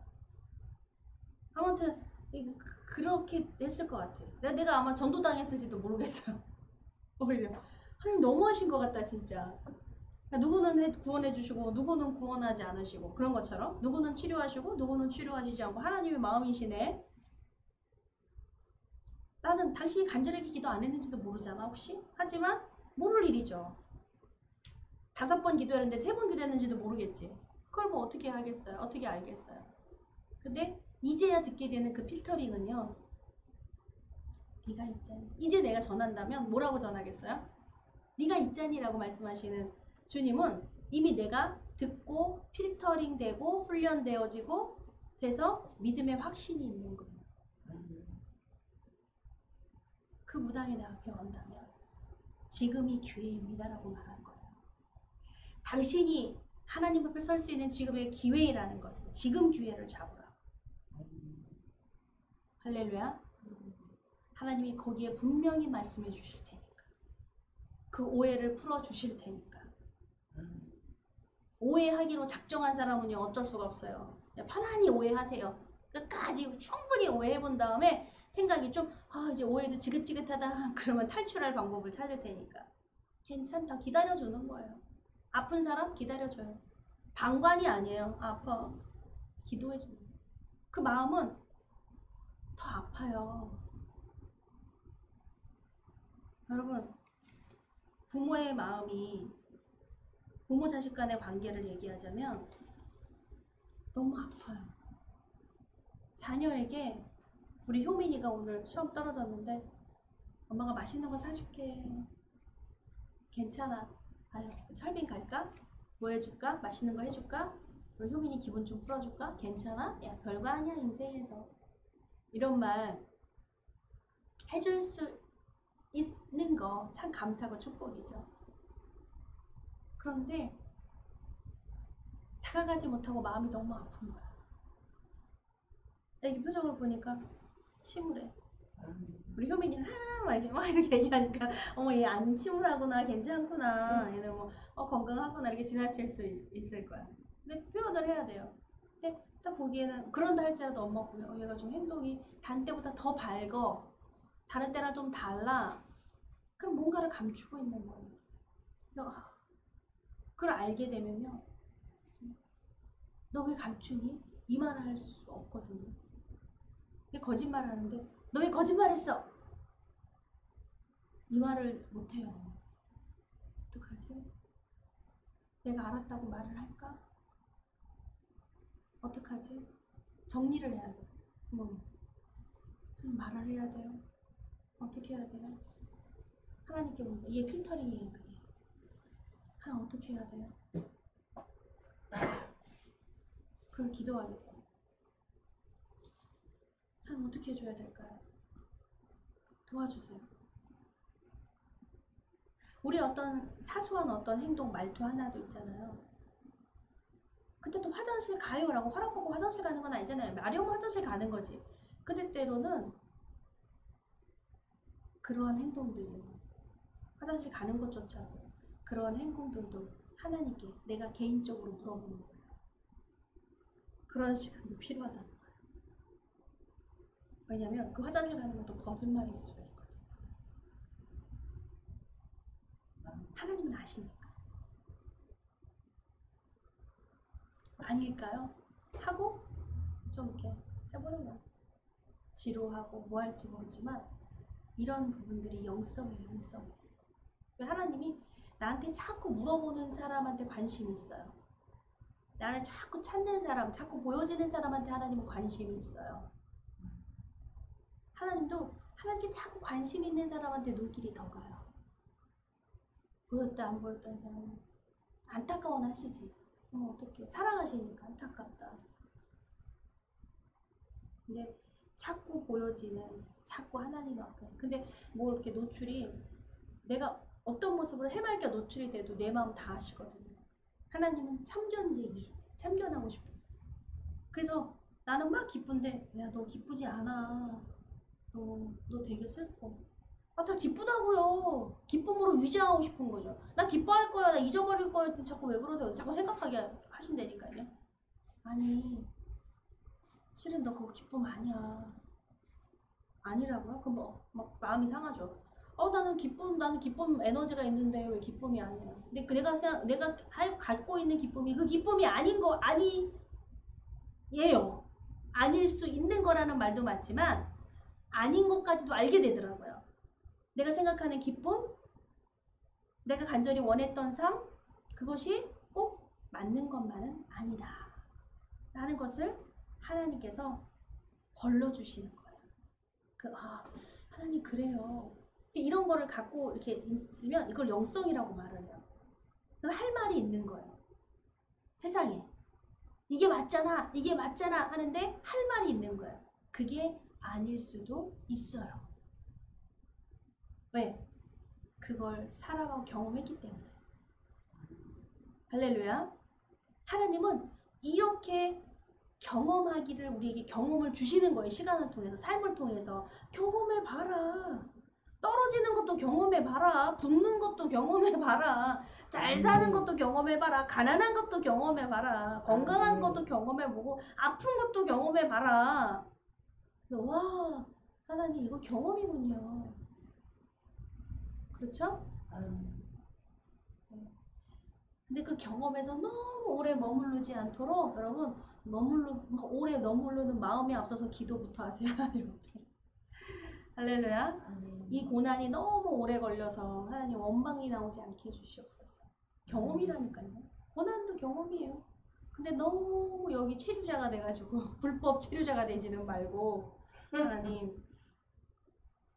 아무튼 그렇게 됐을 것 같아. 내가 아마 전도당했을지도 모르겠어요. 오히려 하나님 너무하신 것 같다 진짜. 누구는 구원해 주시고 누구는 구원하지 않으시고 그런 것처럼 누구는 치료하시고 누구는 치료하시지 않고 하나님의 마음이시네. 나는 당신이 간절하게 기도 안 했는지도 모르잖아 혹시? 하지만 모를 일이죠. 5번 기도했는데 3번 기도했는지도 모르겠지. 그걸 뭐 어떻게 하겠어요? 어떻게 알겠어요? 근데 이제야 듣게 되는 그 필터링은요. 네가 있잖니. 이제 내가 전한다면 뭐라고 전하겠어요? 네가 있잖니라고 말씀하시는 주님은 이미 내가 듣고 필터링 되고 훈련되어지고 돼서 믿음의 확신이 있는 거예요. 그 무당이 내 앞에 온다면 지금이 기회입니다라고 말하는 거예요. 당신이 하나님 앞에 설 수 있는 지금의 기회라는 것은 지금 기회를 잡으라. 할렐루야. 하나님이 거기에 분명히 말씀해 주실 테니까. 그 오해를 풀어 주실 테니까. 오해하기로 작정한 사람은요 어쩔 수가 없어요. 편안히 오해하세요. 끝까지 충분히 오해해 본 다음에 생각이 좀 이제 오해도 지긋지긋하다 그러면 탈출할 방법을 찾을 테니까 괜찮다 기다려주는 거예요. 아픈 사람 기다려줘요. 방관이 아니에요. 아파 기도해주는 거예요. 그 마음은 더 아파요. 여러분 부모의 마음이 부모 자식 간의 관계를 얘기하자면 너무 아파요. 자녀에게 우리 효민이가 오늘 시험 떨어졌는데 엄마가 맛있는 거 사줄게. 괜찮아. 아유, 설빙 갈까? 뭐 해줄까? 맛있는 거 해줄까? 우리 효민이 기분 좀 풀어줄까? 괜찮아? 야 별거 아니야 인생에서. 이런 말 해줄 수 있는 거 참 감사하고 축복이죠. 그런데 다가가지 못하고 마음이 너무 아픈 거야. 애기 표정을 보니까 침울해. 우리 효민이는 막 이렇게 얘기하니까 어머 얘 안 침울하구나 괜찮구나 얘는 뭐 건강하구나 이렇게 지나칠 수 있을 거야. 근데 표현을 해야 돼요. 근데 딱 보기에는 그런다 할지라도 엄마 보면 얘가 좀 행동이 다른 때보다 더 밝어. 다른 때랑 좀 달라. 그럼 뭔가를 감추고 있는 거예요. 그래서 그걸 알게 되면요. 너 왜 감추니? 이 말을 할 수 없거든요. 거짓말 하는데 너 왜 거짓말했어? 이 말을 못해요. 어떡하지? 내가 알았다고 말을 할까? 어떡하지? 정리를 해야 돼. 뭐 말을 해야 돼요. 어떻게 해야 돼요? 하나님께 묻는 이게 필터링이에요. 그게. 하나님 어떻게 해야 돼요? 그걸 기도하겠다. 하나님 어떻게 해줘야 될까요? 도와주세요. 우리 어떤 사소한 어떤 행동 말투 하나도 있잖아요. 근데 또 화장실 가요라고 허락받고 화장실 가는 건 아니잖아요. 마려우면 화장실 가는 거지. 근데 때로는 그러한 행동들이 화장실 가는 것조차도 그러한 행동들도 하나님께 내가 개인적으로 물어보는 거예요. 그런 시간도 필요하다는 거예요. 왜냐면 그 화장실 가는 것도 거짓말일 수가 있거든요. 하나님은 아시니까. 아닐까요? 하고 좀 이렇게 해보는 거예요. 지루하고 뭐 할지 모르지만 이런 부분들이 영성이에요. 영성. 하나님이 나한테 자꾸 물어보는 사람한테 관심이 있어요. 나를 자꾸 찾는 사람, 자꾸 보여지는 사람한테 하나님은 관심이 있어요. 하나님도 하나님께 자꾸 관심 있는 사람한테 눈길이 더 가요. 보였다 안 보였다는 사람은 안타까워는 하시지. 어떡해. 사랑하시니까 안타깝다. 근데 자꾸 보여지는, 자꾸 하나님 앞에. 근데 뭐 이렇게 노출이 내가 어떤 모습으로 해맑게 노출이 돼도 내 마음 다 아시거든요. 하나님은 참견쟁이, 참견하고 싶어. 그래서 나는 막 기쁜데, 야, 너 기쁘지 않아. 너 되게 슬퍼. 아, 다 기쁘다고요. 기쁨으로 위장하고 싶은 거죠. 나 기뻐할 거야, 나 잊어버릴 거야. 자꾸 왜 그러세요? 자꾸 생각하게 하신다니까요. 아니, 실은 너 그거 기쁨 아니야. 아니라고요? 그럼 막 마음이 상하죠. 나는 기쁨 에너지가 있는데 왜 기쁨이 아니야? 근데 내가 갖고 있는 기쁨이 그 기쁨이 아닌 거 아니에요. 아닐 수 있는 거라는 말도 맞지만 아닌 것까지도 알게 되더라고요. 내가 생각하는 기쁨, 내가 간절히 원했던 삶, 그것이 꼭 맞는 것만은 아니다. 라는 것을 하나님께서 걸러주시는 거예요. 하나님 그래요. 이런 거를 갖고 이렇게 있으면 이걸 영성이라고 말을 해요. 할 말이 있는 거예요. 세상에. 이게 맞잖아, 이게 맞잖아 하는데 할 말이 있는 거예요. 그게 아닐 수도 있어요. 왜? 그걸 살아가고 경험했기 때문에. 할렐루야. 하나님은 이렇게 경험하기를 우리에게 경험을 주시는 거예요. 시간을 통해서, 삶을 통해서. 경험해봐라. 떨어지는 것도 경험해봐라. 붙는 것도 경험해봐라. 잘 사는 것도 경험해봐라. 가난한 것도 경험해봐라. 건강한 것도 경험해보고 아픈 것도 경험해봐라. 와, 하나님 이거 경험이군요. 그렇죠? 근데 그 경험에서 너무 오래 머무르지 않도록 여러분 오래 머무르는 마음이 앞서서 기도부터 하세요. 할렐루야. 이 고난이 너무 오래 걸려서 하나님 원망이 나오지 않게 해주시옵소서. 경험이라니까요. 고난도 경험이에요. 근데 너무 여기 체류자가 돼가지고 불법 체류자가 되지는 말고 하나님.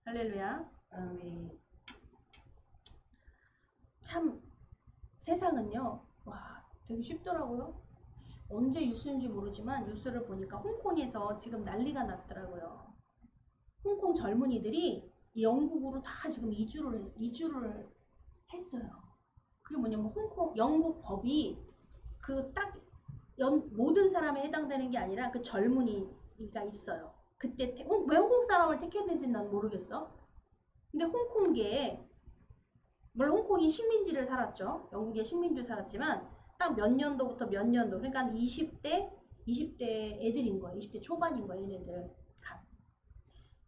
할렐루야. 참 세상은요. 와, 되게 쉽더라고요. 언제 뉴스인지 모르지만 뉴스를 보니까 홍콩에서 지금 난리가 났더라고요. 홍콩 젊은이들이 영국으로 다 지금 이주를 했어요. 그게 뭐냐면 영국 법이 모든 사람에 해당되는 게 아니라 그 젊은이가 있어요. 그때 왜 홍콩 사람을 택했는지는 난 모르겠어. 근데 홍콩계에 물론 홍콩이 식민지를 살았죠. 영국의 식민지를 살았지만 딱 몇 년도부터 몇 년도, 그러니까 20대 애들인 거예요. 20대 초반인 거예요. 얘네들.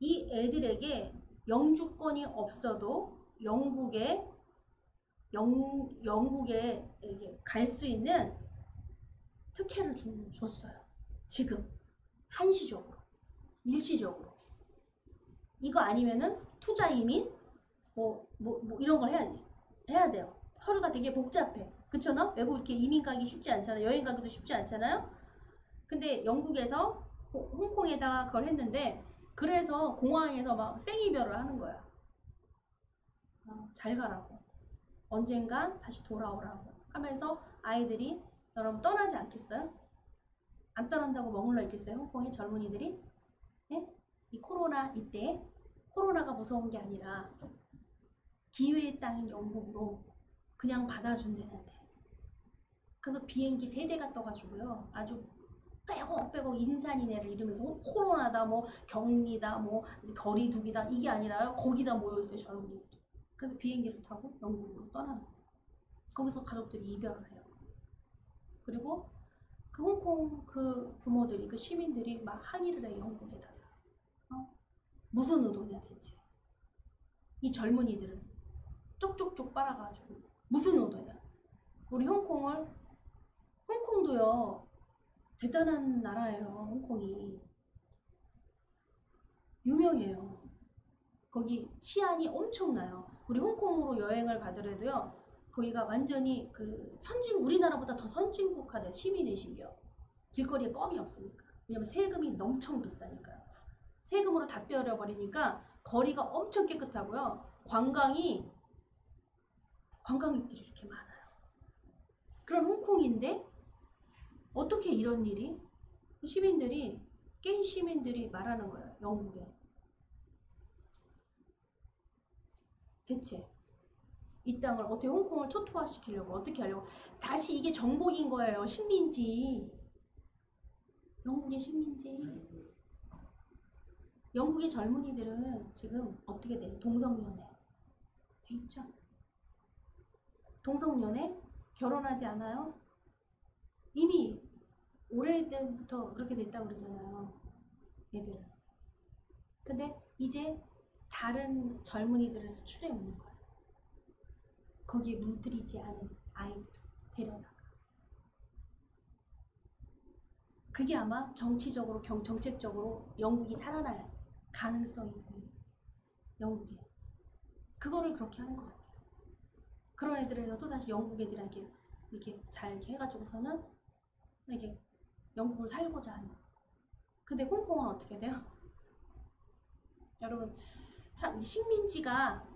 이 애들에게 영주권이 없어도 영국에 갈 수 있는 특혜를 줬어요. 지금 한시적으로, 일시적으로. 이거 아니면은 투자 이민 뭐 이런 걸 해야 돼요. 서류가 되게 복잡해. 그쵸? 너? 외국 이렇게 이민 가기 쉽지 않잖아요. 여행 가기도 쉽지 않잖아요. 근데 영국에서 홍콩에다가 그걸 했는데 그래서 공항에서 막 생이별을 하는 거야. 잘 가라고. 언젠간 다시 돌아오라고 하면서 아이들이 여러분 떠나지 않겠어요? 안 떠난다고 머물러 있겠어요? 홍콩의 젊은이들이? 네? 이 코로나 이때 코로나가 무서운 게 아니라 기회의 땅인 영국으로 그냥 받아준다는데 그래서 비행기 3대가 떠가지고요. 아주 빼곡 인산인해를 이루면서 코로나다 뭐 격리다 뭐 거리두기다 이게 아니라요. 거기다 모여있어요. 젊은이들이. 그래서 비행기를 타고 영국으로 떠나는 거예요. 거기서 가족들이 이별을 해요. 그리고 그 홍콩 그 부모들이 그 시민들이 막 항의를 해요. 영국에다가. 무슨 의도냐 대체. 이 젊은이들을 쪽쪽쪽 빨아가지고 무슨 의도냐. 우리 홍콩도요. 대단한 나라예요. 홍콩이. 유명해요. 거기 치안이 엄청나요. 우리 홍콩으로 여행을 가더라도요. 거기가 완전히 그 우리나라보다 더 선진국화된 시민의 심이요. 길거리에 껌이 없으니까. 왜냐면 세금이 엄청 비싸니까요. 세금으로 다 떼어버리니까 거리가 엄청 깨끗하고요. 관광객들이 이렇게 많아요. 그런 홍콩인데 어떻게 이런 일이? 게임 시민들이 말하는 거예요. 영국에. 대체 이 땅을 어떻게 홍콩을 초토화시키려고 어떻게 하려고 다시 이게 정복인 거예요. 식민지. 영국의 식민지. 영국의 젊은이들은 지금 어떻게 돼요? 동성연애 돼 있죠? 동성연애 결혼하지 않아요? 이미 오래전부터 그렇게 됐다고 그러잖아요. 얘들은. 근데 이제 다른 젊은이들을 수출해 오는 거예요. 거기에 물들이지 않은 아이들을 데려다가. 그게 아마 정치적으로 정책적으로 영국이 살아날 가능성이 있는 영국에. 그거를 그렇게 하는 것 같아요. 그런 애들에서 또다시 영국 애들한테 이렇게 잘 해가지고서는 이렇게 영국을 살고자 하는. 근데 홍콩은 어떻게 돼요? 여러분 참 이 식민지가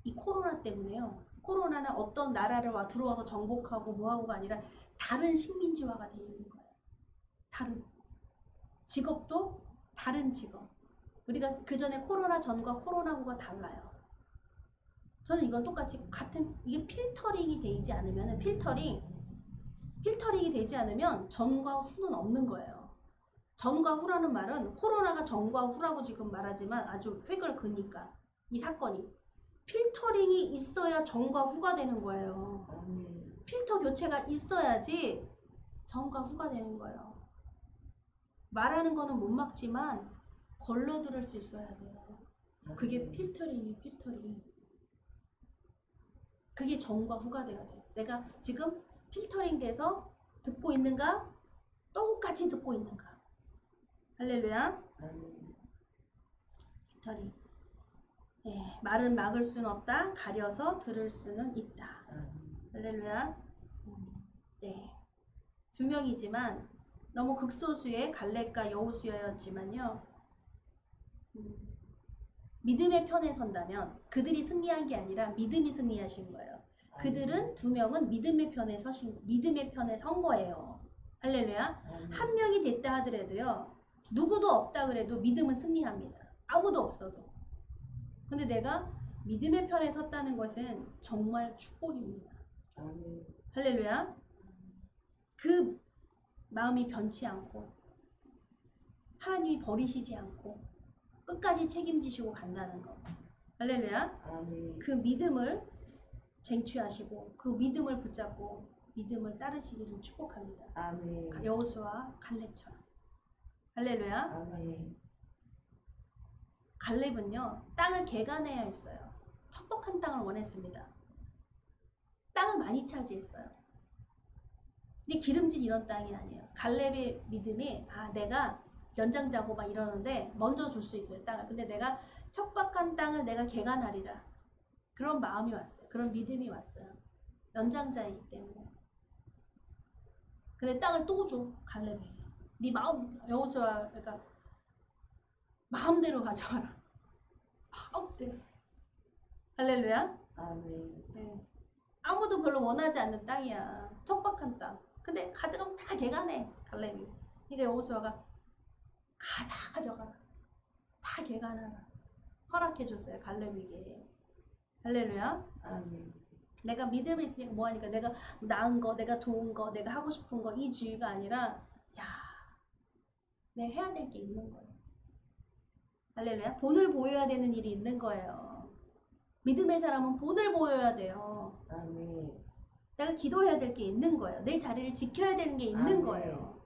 이 코로나 때문에요. 코로나는 어떤 나라를 들어와서 정복하고 뭐하고가 아니라 다른 식민지화가 되어 있는 거예요. 다른 직업도 다른 직업. 우리가 그 전에 코로나 전과 코로나 후가 달라요. 저는 이건 똑같이 같은 이게 필터링이 되지 않으면 필터링이 되지 않으면 전과 후는 없는 거예요. 전과 후라는 말은 코로나가 전과 후라고 지금 말하지만 아주 획을 그으니까 이 사건이 필터링이 있어야 전과 후가 되는 거예요. 필터 교체가 있어야지 전과 후가 되는 거예요. 말하는 거는 못 막지만 걸러 들을 수 있어야 돼요. 그게 필터링이에요. 필터링. 그게 전과 후가 돼야 돼요. 내가 지금 필터링 돼서 듣고 있는가? 똑같이 듣고 있는가? 할렐루야. 필터링. 네, 말은 막을 수는 없다. 가려서 들을 수는 있다. 할렐루야. 네. 2명이지만 너무 극소수의 갈렙과 여호수아였지만요. 믿음의 편에 선다면 그들이 승리한 게 아니라 믿음이 승리하신 거예요. 그들은 2명은 믿음의 편에 선 거예요. 할렐루야. 한 명이 됐다 하더라도요. 누구도 없다 그래도 믿음은 승리합니다. 아무도 없어도. 근데 내가 믿음의 편에 섰다는 것은 정말 축복입니다. 할렐루야. 그 마음이 변치 않고 하나님이 버리시지 않고 끝까지 책임지시고 간다는 것. 할렐루야. 그 믿음을 쟁취하시고 그 믿음을 붙잡고 믿음을 따르시기를 축복합니다. 여호수아 갈렙처럼. 할렐루야. 갈렙은요. 땅을 개간해야 했어요. 척박한 땅을 원했습니다. 땅을 많이 차지했어요. 근데 기름진 이런 땅이 아니에요. 갈렙의 믿음이 내가 연장자고 막 이러는데 먼저 줄 수 있어요. 땅을. 근데 내가 척박한 땅을 내가 개간하리라. 그런 마음이 왔어요. 그런 믿음이 왔어요. 연장자이기 때문에. 근데 땅을 또 줘. 갈렙이. 네 마음 여호수아 그러니까 마음대로 가져와라. 마음대로. 할렐루야. 네. 아무도 별로 원하지 않는 땅이야. 척박한 땅. 근데 가져가면 다 개간해. 갈렙이. 그러니까 여호수아가 다 가져가라. 다 개간하라. 허락해줬어요. 갈렙에게. 할렐루야. 내가 믿음이 있으니까 뭐하니까 내가 나은 거, 내가 좋은 거, 내가 하고 싶은 거 이 주의가 아니라 야, 내가 해야 될 게 있는 거예요. 할렐루야. 본을 보여야 되는 일이 있는 거예요. 믿음의 사람은 본을 보여야 돼요. 아멘. 내가 기도해야 될 게 있는 거예요. 내 자리를 지켜야 되는 게 있는 아멘. 거예요.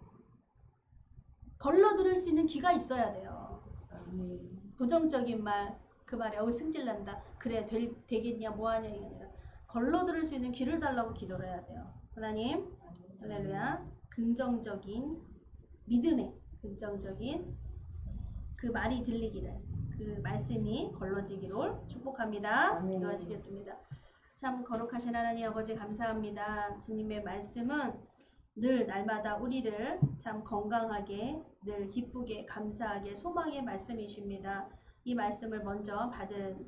걸러 들을 수 있는 귀가 있어야 돼요. 아멘. 부정적인 말, 그 말에 승질난다. 그래 되겠냐 뭐하냐 이게 아니라 걸러 들을 수 있는 귀를 달라고 기도를 해야 돼요. 하나님, 할렐루야. 긍정적인 믿음의 긍정적인 그 말이 들리기를, 그 말씀이 걸러지기를 축복합니다. 아멘. 기도하시겠습니다. 참 거룩하신 하나님 아버지 감사합니다. 주님의 말씀은 늘 날마다 우리를 참 건강하게, 늘 기쁘게, 감사하게, 소망의 말씀이십니다. 이 말씀을 먼저 받은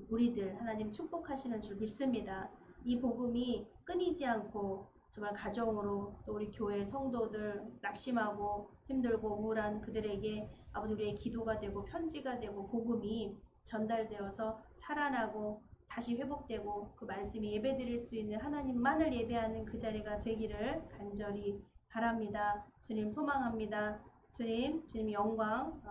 우리들 하나님 축복하시는 줄 믿습니다. 이 복음이 끊이지 않고 정말 가정으로 또 우리 교회 성도들 낙심하고 힘들고 우울한 그들에게 아버지 우리의 기도가 되고 편지가 되고 복음이 전달되어서 살아나고 다시 회복되고 그 말씀이 예배드릴 수 있는 하나님만을 예배하는 그 자리가 되기를 간절히 바랍니다. 주님 소망합니다. 주님의 영광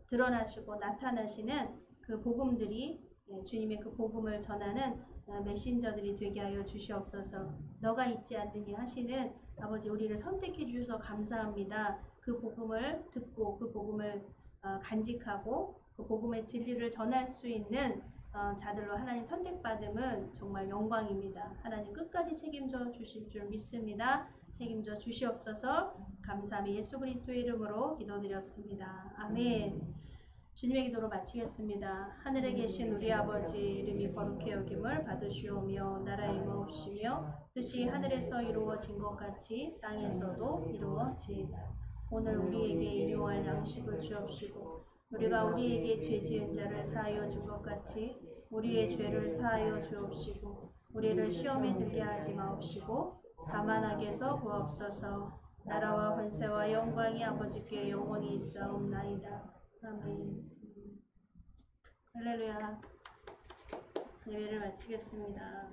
드러나시고 나타나시는 그 복음들이 주님의 그 복음을 전하는 메신저들이 되게 하여 주시옵소서. 너가 있지 않느니 하시는 아버지 우리를 선택해 주셔서 감사합니다. 그 복음을 듣고 그 복음을 간직하고 그 복음의 진리를 전할 수 있는 자들로 하나님 선택받음은 정말 영광입니다. 하나님 끝까지 책임져 주실 줄 믿습니다. 책임져 주시옵소서. 감사함이 예수 그리스도의 이름으로 기도드렸습니다. 아멘. 주님의 기도로 마치겠습니다. 하늘에 계신 우리 아버지 이름이 거룩해 여김을 받으시오며 나라의 임하옵시며 뜻이 하늘에서 이루어진 것 같이 땅에서도 이루어지이다. 오늘 우리에게 일용할 양식을 주옵시고 우리가 우리에게 죄 지은 자를 사하여 준 것 같이 우리의 죄를 사하여 주옵시고 우리를 시험에 들게 하지 마옵시고 다만 악에서 구하옵소서. 나라와 권세와 영광이 아버지께 영원히 있사옵나이다. 아멘. 할렐루야. 예배를 마치겠습니다.